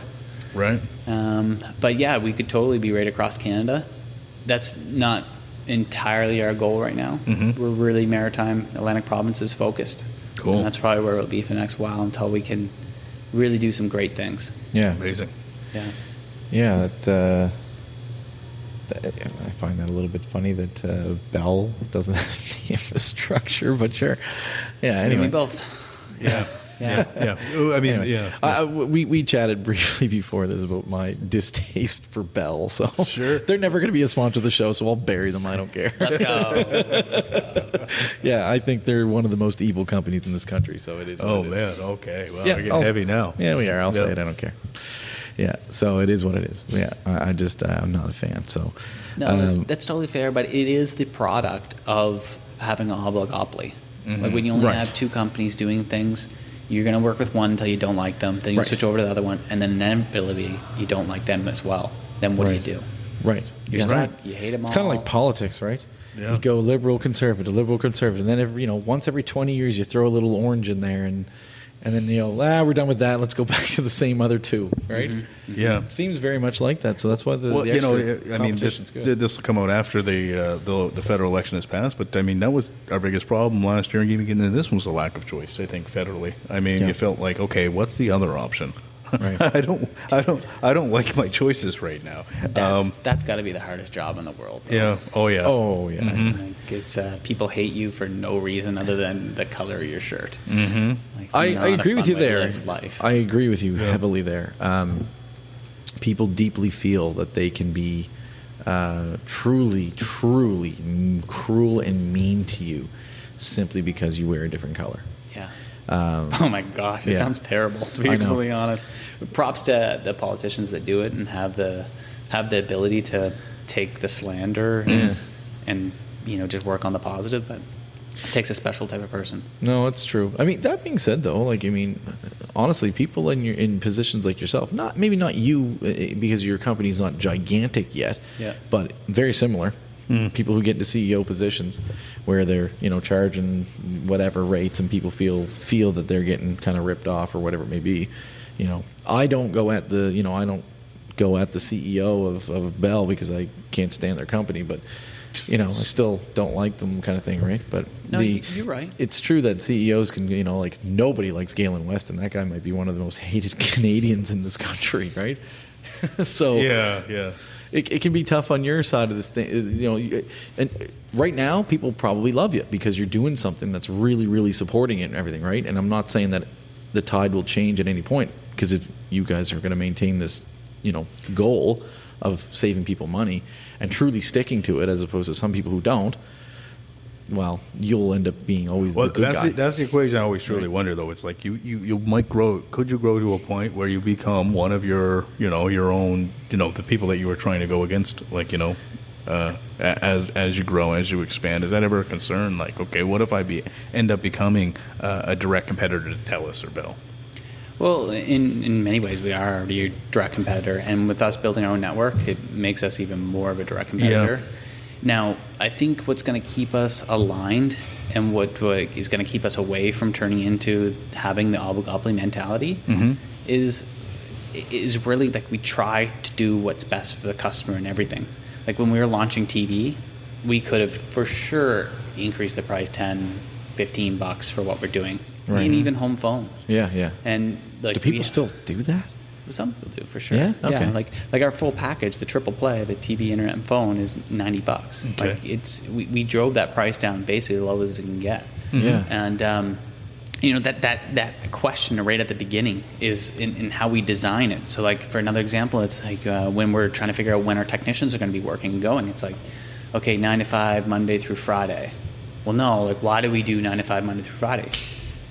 Right. But yeah, we could totally be right across Canada. That's not entirely our goal right now. Mm-hmm. We're really maritime Atlantic provinces focused. Cool. And that's probably where we'll be for the next while until we can really do some great things. Yeah. Amazing. Yeah. Yeah, that I find that a little bit funny that Bell doesn't have the infrastructure, but sure. Yeah, anyway. We both. Yeah. Yeah. I mean, Anyway, we chatted briefly before this about my distaste for Bell. So Sure. they're never going to be a sponsor of the show, so I'll bury them. I don't care. Let's go. Yeah, I think they're one of the most evil companies in this country. So it is. Oh, what it is. man. Okay. Well, Yeah, we're getting heavy now. Yeah, we are. I'll say Yeah. it. I don't care. Yeah, so it is what it is. Yeah, I just I'm not a fan. So No, that's totally fair, but it is the product of having an oligopoly. Like when you only Right. have two companies doing things, you're going to work with one until you don't like them. Then you Right. switch over to the other one, and then inevitably you don't like them as well. Then what Right. do you do? right. You're Yeah. stuck. You hate them It's all. kind of like politics, right? Yeah. You go liberal, conservative, and then once every 20 years you throw a little orange in there, and then we're done with that. Let's go back to the same other two, right? Yeah. It seems very much like that. So that's why the Well, the extra I mean, competition's good. this will come out after the federal election has passed, but I mean, that was our biggest problem last year, and even getting into this was a lack of choice. I think federally, I mean, Yeah. you felt like, okay, what's the other option? Right. I don't like my choices right now. That's got to be the hardest job in the world. though. Yeah. Oh yeah. Oh yeah. Like it's people hate you for no reason other than the color of your shirt. Mm-hmm. Like, I not a agree with fun you way to there. live life. I agree with you heavily there. People deeply feel that they can be truly cruel and mean to you simply because you wear a different color. Yeah. Oh my gosh, it yeah. sounds terrible to be I know. completely honest. Props to the politicians that do it and have the ability to take the slander and just work on the positive, but it takes a special type of person. No, it's true. I mean, that being said, though, honestly, people in positions like yourself, maybe not you because your company's not gigantic yet, but very similar. People who get into CEO positions where they're charging whatever rates and people feel that they're getting kind of ripped off or whatever it may be. I don't go at the CEO of Bell because I can't stand their company, but I still don't like them, kind of thing, right? But No, you're right. It's true that CEOs can, like nobody likes Galen Weston. That guy might be one of the most hated Canadians in this country, right? So Yeah. it can be tough on your side of this thing, and right now people probably love you because you're doing something that's really, really supporting it and everything, right? And I'm not saying that the tide will change at any point, because if you guys are going to maintain this, goal of saving people money and truly sticking to it, as opposed to some people who don't, well, you'll end up being always the good guy. That's the equation I always truly wonder, though. It's like you might grow. Could you grow to a point where you become one of your own, the people that you were trying to go against, as you grow, as you expand? Is that ever a concern? Like, okay, what if I end up becoming a direct competitor to TELUS or Bell? Well, in many ways, we are already a direct competitor, and with us building our own network, it makes us even more of a direct competitor. Yeah. Now, I think what's going to keep us aligned and what is going to keep us away from turning into having the oligopoly mentality is really like we try to do what's best for the customer and everything. Like when we were launching TV, we could have for sure increased the price $10-15 for what we're doing, and even home phone. Yeah. And like, Do people still do that? Some people do, for sure. Yeah? Okay. Like our full package, the triple play, the TV, internet, and phone is $90. Okay. Like we drove that price down basically as low as it can get. Yeah. And that question right at the beginning is in how we design it. So like for another example, it's like when we're trying to figure out when our technicians are going to be working and going. It's like, okay, 9 to 5 Monday through Friday. Well, no, like why do we do 9 to 5 Monday through Friday?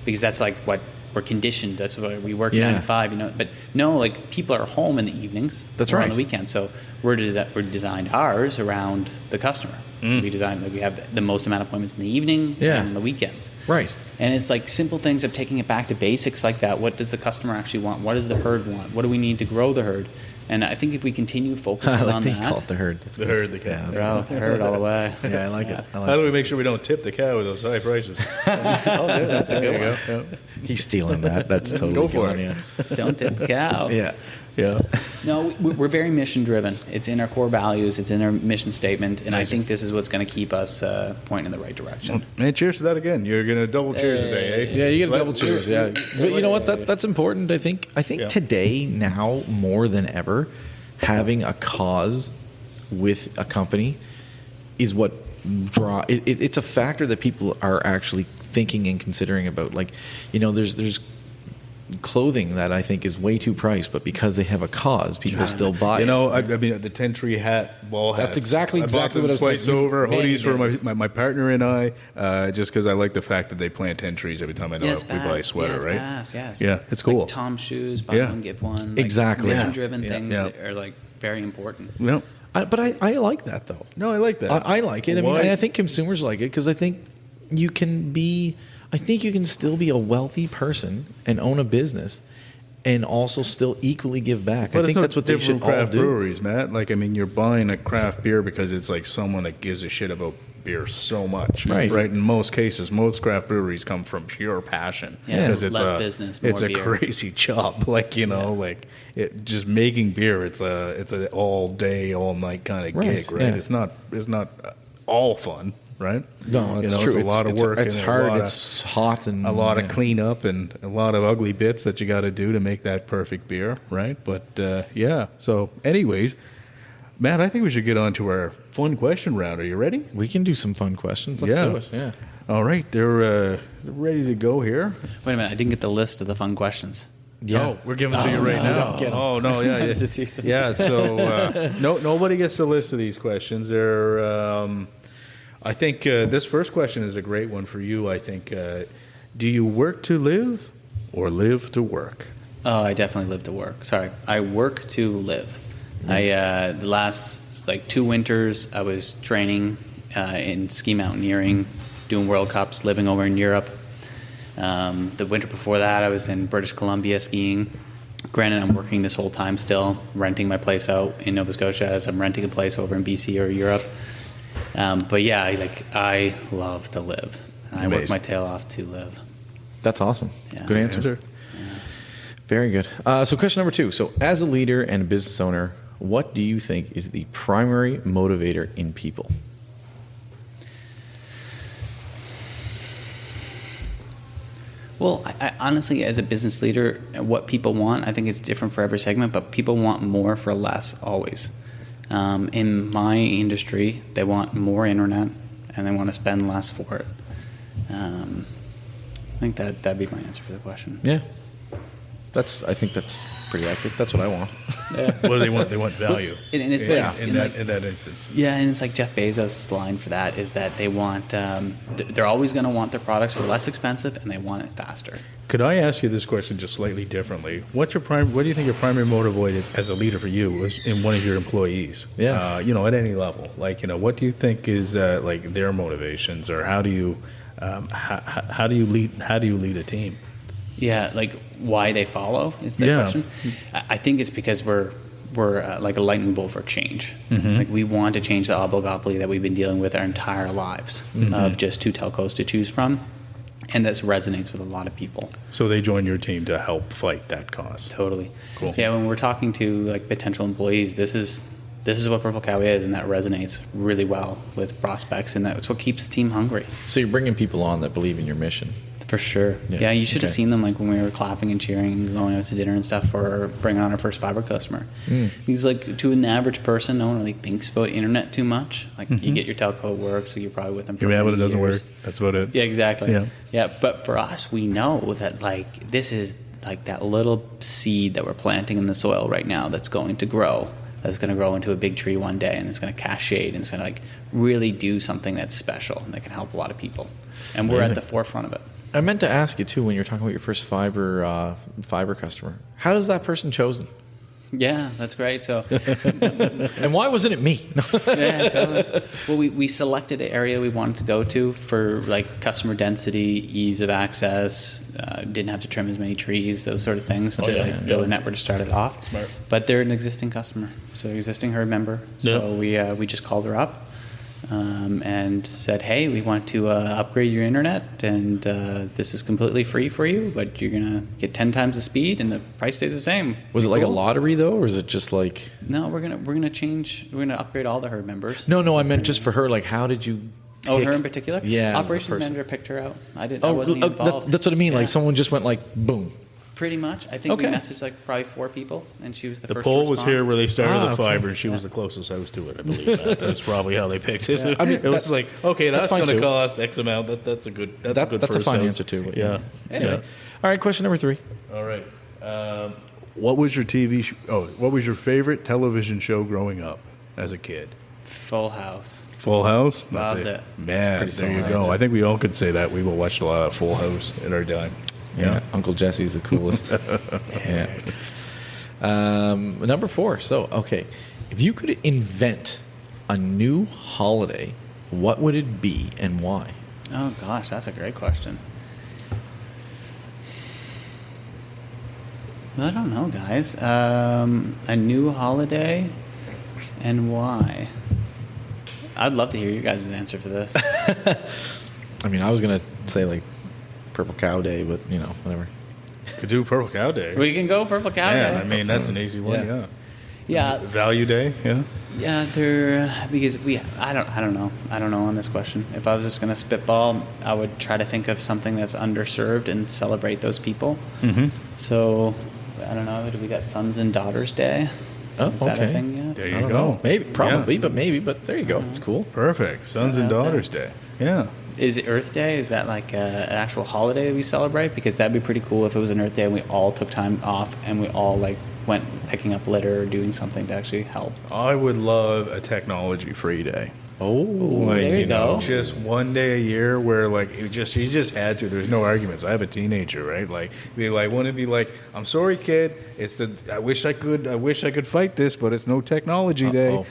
Because that's like what we're conditioned. That's why we work 9 to 5. But no, like people are home in the evenings. That's or right. on the weekends. So we're designed ours around the customer. We designed we have the most amount of appointments in the evening and on the weekends. Right. And it's like simple things of taking it back to basics like that. What does the customer actually want? What does the herd want? What do we need to grow the herd? And I think if we continue focusing on They that, call it the herd. That's The good. herd, the cow. Yeah, that's the herd all the way. good. Yeah, I like it. How do we make sure we don't tip the cow with those high prices? That's a good one. Yeah. He's stealing that. That's totally Go for good it. on you. Don't tip the cow. Yeah. Yeah. No, we're very mission driven. It's in our core values. It's in our mission statement, and I think this is what's going to keep us pointing in the right direction. Man, cheers to that again. You're gonna double cheers today, eh? Yeah, you get a double cheers. Yeah, but you know what? That's important. I think today, now more than ever, having a cause with a company is what draw. It's a factor that people are actually thinking and considering about. Like, there's clothing that I think is way too priced, but because they have a cause, people still buy it. I mean, the 10 tree hat, ball hats. That's exactly what I was twice thinking. over. Hoodies for my partner and I, just because I like the fact that they plant 10 trees every time I know we buy a sweater, right? Yes. Yeah, it's cool. Like Tom's shoes, buy one, get one. Like exactly. Mission-driven things that are like very important. Yeah. But I like that, though. No, I like that. I like it. I mean, I think consumers like it because I think you can still be a wealthy person and own a business and also still equally give back. But I think that's what they should all craft do. breweries, Matt. Like, I mean, you're buying a craft beer because it's like someone that gives a shit about beer so much, right? In most cases, most craft breweries come from pure passion. Yeah, because it's less business, more it's a beer. crazy job. Like, like just making beer. It's an all day, all night kind of gig, right? Yeah. It's not all fun. Right? No, that's true. It's a lot of work. It's hard. It's hot and a lot of cleanup and a lot of ugly bits that you got to do to make that perfect beer, right? But So, anyways, Matt, I think we should get on to our fun question round. Are you ready? We can do some fun questions. Let's do it. Yeah. All right, they're ready to go here. Wait a minute, I didn't get the list of the fun questions. Yeah. Oh, we're giving it to you right now. Oh no, yeah, yeah. So nobody gets the list of these questions. They're. I think this first question is a great one for you. I think, do you work to live or live to work? Oh, I definitely live to work. Sorry, I work to live. The last 2 winters I was training in ski mountaineering, doing World Cups, living over in Europe. The winter before that I was in British Columbia skiing. Granted, I'm working this whole time still, renting my place out in Nova Scotia as I'm renting a place over in BC or Europe. But yeah, I love to live. I work my tail off to live. That's awesome. Yeah. Good answer. Yeah. Very good. So question number 2. So as a leader and a business owner, what do you think is the primary motivator in people? Well, I honestly, as a business leader, what people want, I think it's different for every segment, but people want more for less always. In my industry, they want more internet and they want to spend less for it. I think that'd be my answer for the question. Yeah. I think that's pretty accurate. That's what I want. Yeah. What do they want? They want value. And it's in that instance. Yeah, and it's like Jeff Bezos' line for that is that they want, they're always going to want their products for less expensive and they want it faster. Could I ask you this question just slightly differently? What do you think your primary motivator is as a leader for you in one of your employees? Yeah. At any level. What do you think is their motivations, or how do you lead a team? Yeah, why they follow is the question. I think it's because we're like a lightning bolt for change. Mm-hmm. We want to change the oligopoly that we've been dealing with our entire lives of just 2 telcos to choose from. And this resonates with a lot of people. So they join your team to help fight that cause. Totally. Cool. Yeah, when we're talking to potential employees, this is what Purple Cow is, and that resonates really well with prospects, and that's what keeps the team hungry. So you're bringing people on that believe in your mission. For sure. Yeah, you should have seen them when we were clapping and cheering and going out to dinner and stuff for bringing on our first fiber customer. Because to an average person, no one really thinks about internet too much. You get your telco at work, so you're probably with them for but it doesn't years. work. That's about it. Yeah, exactly. Yeah. But for us, we know that this is that little seed that we're planting in the soil right now that's going to grow. That's going to grow into a big tree one day, and it's going to cast shade, and it's going to really do something that's special and that can help a lot of people. And we're at the forefront of it. I meant to ask you too, when you're talking about your first fiber customer, how is that person chosen? Yeah, that's great. So, and why wasn't it me? Yeah, totally. Well, we selected an area we wanted to go to for customer density, ease of access. Didn't have to trim as many trees, those sort of things to build a network to start it off. Smart. But they're an existing customer, so existing herd member. So we just called her up. and said, hey, we want to upgrade your internet, and this is completely free for you, but you're going to get 10 times the speed, and the price stays the same. Was it like a lottery, though, or is it just like... No, we're gonna upgrade all the Herd members. No, I meant just for her. Like, how did you... Oh, her in particular? Yeah. Operations manager picked her out. I wasn't involved. That's what I mean. Yeah. Like, someone just went like, boom. Pretty much. I think we messaged like probably 4 people, and she was the first. The poll to was respond. here where they started the fiber, and she was the closest house to it. I believe that's probably how they picked it. I mean, it was like, okay, that's going to cost X amount. That's a good. That's a fine answer too. But yeah. Anyway, all right. Question number 3. All right. What was your what was your favorite television show growing up as a kid? Full House. Full House? Loved it. Man, there you go. I think we all could say that. We watched a lot of Full House in our time. Yeah. Uncle Jesse's the coolest. Yeah. Number 4. So, okay. If you could invent a new holiday, what would it be and why? Oh, gosh, that's a great question. I don't know, guys. A new holiday and why? I'd love to hear your guys' answer for this. I mean, I was going to say like Purple Cow Day, but whatever. Could do Purple Cow Day. We can go Purple Cow Day. I mean, that's an easy one, Yeah. Value Day, yeah. Yeah, because I don't know on this question. If I was just going to spitball, I would try to think of something that's underserved and celebrate those people. Mm-hmm. So, I don't know. Do we got Sons and Daughters Day? Oh, Is that a thing yet? There you I don't go. know. Maybe, probably, but there you go. It's cool. Perfect. Sons and Daughters Day. Yeah. Is it Earth Day? Is that like an actual holiday that we celebrate? Because that'd be pretty cool if it was an Earth Day and we all took time off and we all like went picking up litter or doing something to actually help. I would love a technology-free day. Oh, like, there you go. Just one day a year where like you just had to. There's no arguments. I have a teenager, right? Like wouldn't it be like, I'm sorry, kid. I wish I could fight this, but it's no technology day.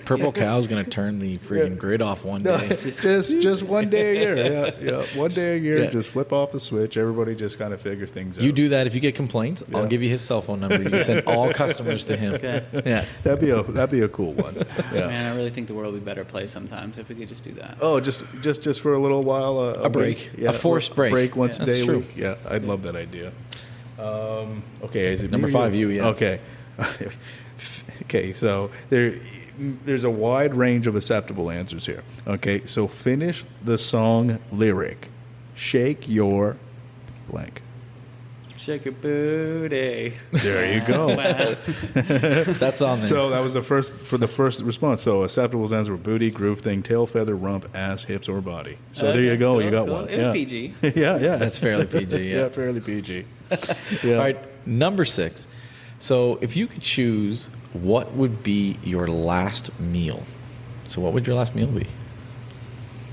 Purple Cow's gonna turn the freaking grid off one day. Just one day a year. Yeah. One day a year, just flip off the switch. Everybody just kind of figure things out. You do that. If you get complaints, I'll give you his cell phone number. You can send all customers to him. Okay. Yeah, that'd be a cool one. Yeah. Man, I really think the world would be a better place sometimes if we could just do that. Oh, just for a little while. A break. Yeah, a forced break. Break once a day a true. week. Yeah, I'd love that idea. Okay, is it Number 5, you. Okay. Okay, so there's a wide range of acceptable answers here. Okay, so finish the song lyric. Shake your blank. Shake your booty. There you go. That's on there. So that was the first response. So acceptable answers were booty, groove thing, tail feather, rump, ass, hips, or body. So there you go. You got one. It was PG. Yeah. That's fairly PG. Yeah, fairly PG. Yeah. All right, number 6. So if you could choose, what would be your last meal? So what would your last meal be?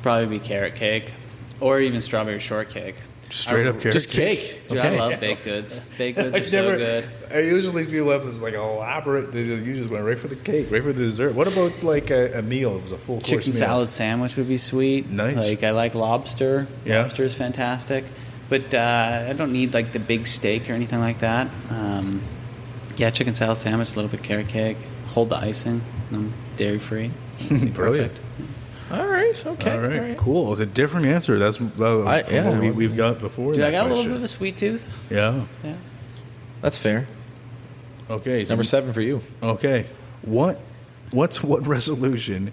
Probably be carrot cake or even strawberry shortcake. Straight up carrot Just cake. Dude, Okay. I love baked goods. Baked goods are so good. I usually people have this like elaborate. You just went right for the cake, right for the dessert. What about like a meal? It was a full course Chicken meal. salad sandwich would be sweet. Nice. Like I like lobster. Yeah. Lobster is fantastic. But I don't need like the big steak or anything like that. Chicken salad sandwich, a little bit carrot cake. Hold the icing. Dairy free. Brilliant. All right. Okay. All right. Cool. It was a different answer. That's from what we've got before. Dude, that I got a little question. bit of a sweet tooth. Yeah. Yeah. That's fair. Okay. So Number 7 for you. Okay. What resolution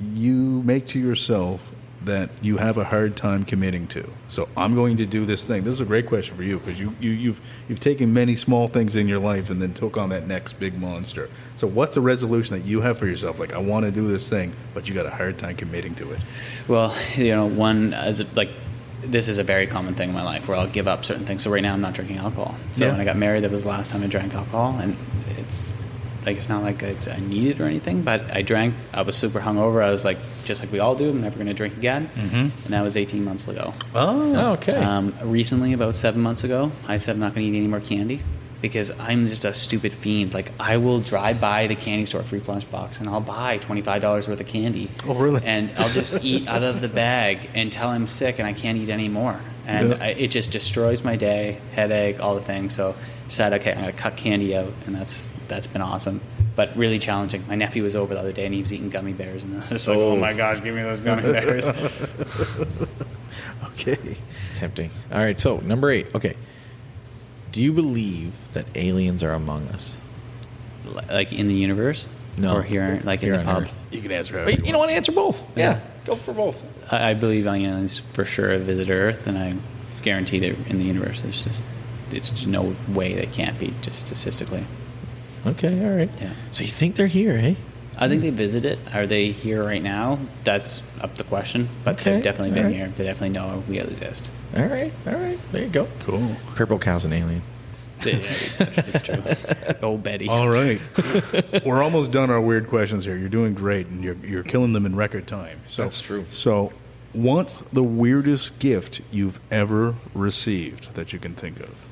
you make to yourself that you have a hard time committing to? So I'm going to do this thing. This is a great question for you because you've taken many small things in your life and then took on that next big monster. So what's a resolution that you have for yourself? Like, I want to do this thing, but you got a hard time committing to it. Well, this is a very common thing in my life where I'll give up certain things. So right now I'm not drinking alcohol. So when I got married, that was the last time I drank alcohol, and it's not like I need it or anything, but I drank. I was super hungover. I was like, just like we all do, I'm never going to drink again. Mm-hmm. And that was 18 months ago. Oh, okay. Recently, about 7 months ago, I said I'm not going to eat any more candy because I'm just a stupid fiend. Like, I will drive by the candy store, free lunchbox, and I'll buy $25 worth of candy. Oh, really? And I'll just eat out of the bag until I'm sick and I can't eat anymore. And it just destroys my day, headache, all the things. So I decided, okay, I'm going to cut candy out, and that's been awesome. but really challenging. My nephew was over the other day and he was eating gummy bears, and I was just like, oh my gosh, give me those gummy bears. Okay. Tempting. All right, so number 8. Okay. Do you believe that aliens are among us? Like in the universe? No. Or here, like Here in the on pub? Earth. You can answer Wait, you know what? Answer both. Yeah. Go for both. I believe aliens for sure visit Earth, and I guarantee they're in the universe. It's just no way they can't be, just statistically. Okay, all right. Yeah. So you think they're here, eh? I think they visited. Are they here right now? That's up to question. But Okay, they've definitely been all right. here. They definitely know we exist. All right. There you go. Cool. Purple cow's an alien. Yeah, it's true. Oh, Betty. All right. We're almost done our weird questions here. You're doing great, and you're killing them in record time. So, That's true. So, what's the weirdest gift you've ever received that you can think of?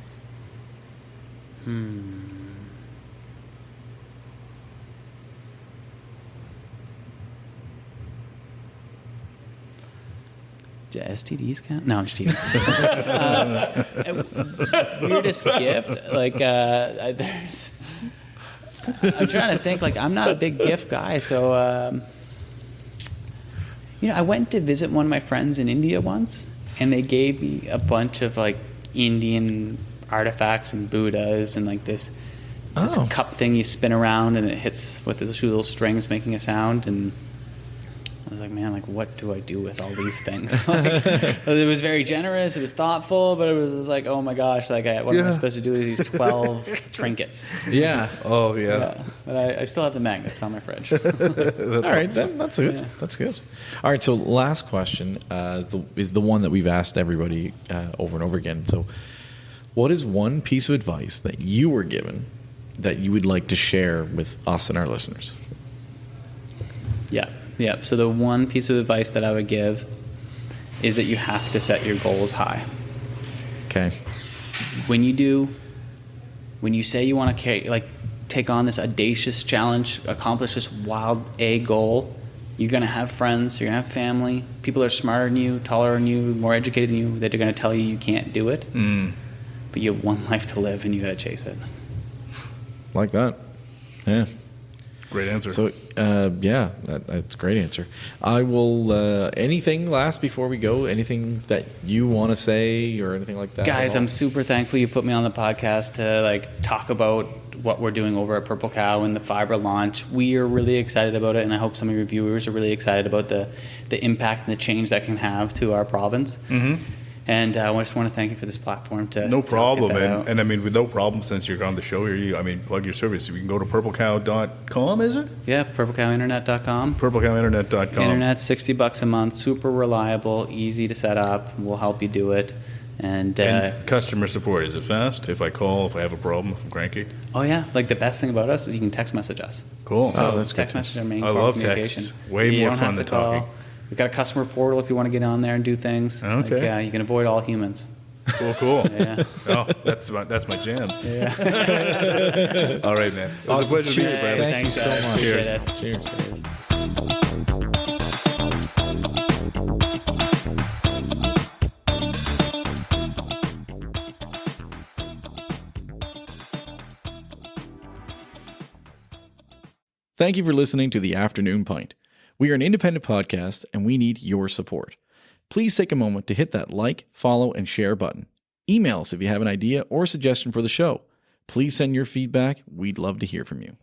Do STDs count? No, I'm just teasing. Weirdest gift? Like, there's... I'm trying to think. Like, I'm not a big gift guy, so... I went to visit one of my friends in India once, and they gave me a bunch of, like, Indian artifacts and Buddhas and, like, this cup thing you spin around, and it hits with the two little strings making a sound, and... I was like, man, like, what do I do with all these things? Like, it was very generous. It was thoughtful, but it was just like, oh my gosh, like, what am I supposed to do with these 12 trinkets? Yeah. Oh, yeah. But I still have the magnets on my fridge. All right, that's good. Yeah. That's good. All right, so last question is the one that we've asked everybody over and over again. So, what is one piece of advice that you were given that you would like to share with us and our listeners? Yeah. So the one piece of advice that I would give is that you have to set your goals high. Okay. When you say you want to take on this audacious challenge, accomplish this wild A goal, you're going to have friends, you're going to have family, people are smarter than you, taller than you, more educated than you, that are going to tell you can't do it. But you have one life to live and you got to chase it. Like that. Yeah. Great answer. So, that's a great answer. I will, anything last before we go? Anything that you want to say or anything like that? Guys, I'm super thankful you put me on the podcast to talk about what we're doing over at Purple Cow and the fiber launch. We are really excited about it, and I hope some of your viewers are really excited about the impact and the change that can have to our province. Mm-hmm. And I just want to thank you for this platform to no problem, get that out. and I mean, with no problem, since you're on the show here, plug your service. You can go to purplecow.com, is it? Yeah, purplecowinternet.com. Purplecowinternet.com. Internet's $60 a month, super reliable, easy to set up. We'll help you do it. And customer support, is it fast? If I call, if I have a problem, if I'm cranky? Oh, yeah. Like, the best thing about us is you can text message us. Cool. So that's text good. message is our main I form love of communication. text. Way You more don't fun have than to call. talking. We've got a customer portal if you want to get on there and do things. Okay. You can avoid all humans. Cool. Yeah. Oh, that's my jam. Yeah. All right, man. It was a pleasure Cheers. to meet you, Brad. Thank you so guys. much. Appreciate it. Cheers. Thank you for listening to The Afternoon Pint. We are an independent podcast and we need your support. Please take a moment to hit that like, follow, and share button. Email us if you have an idea or suggestion for the show. Please send your feedback. We'd love to hear from you.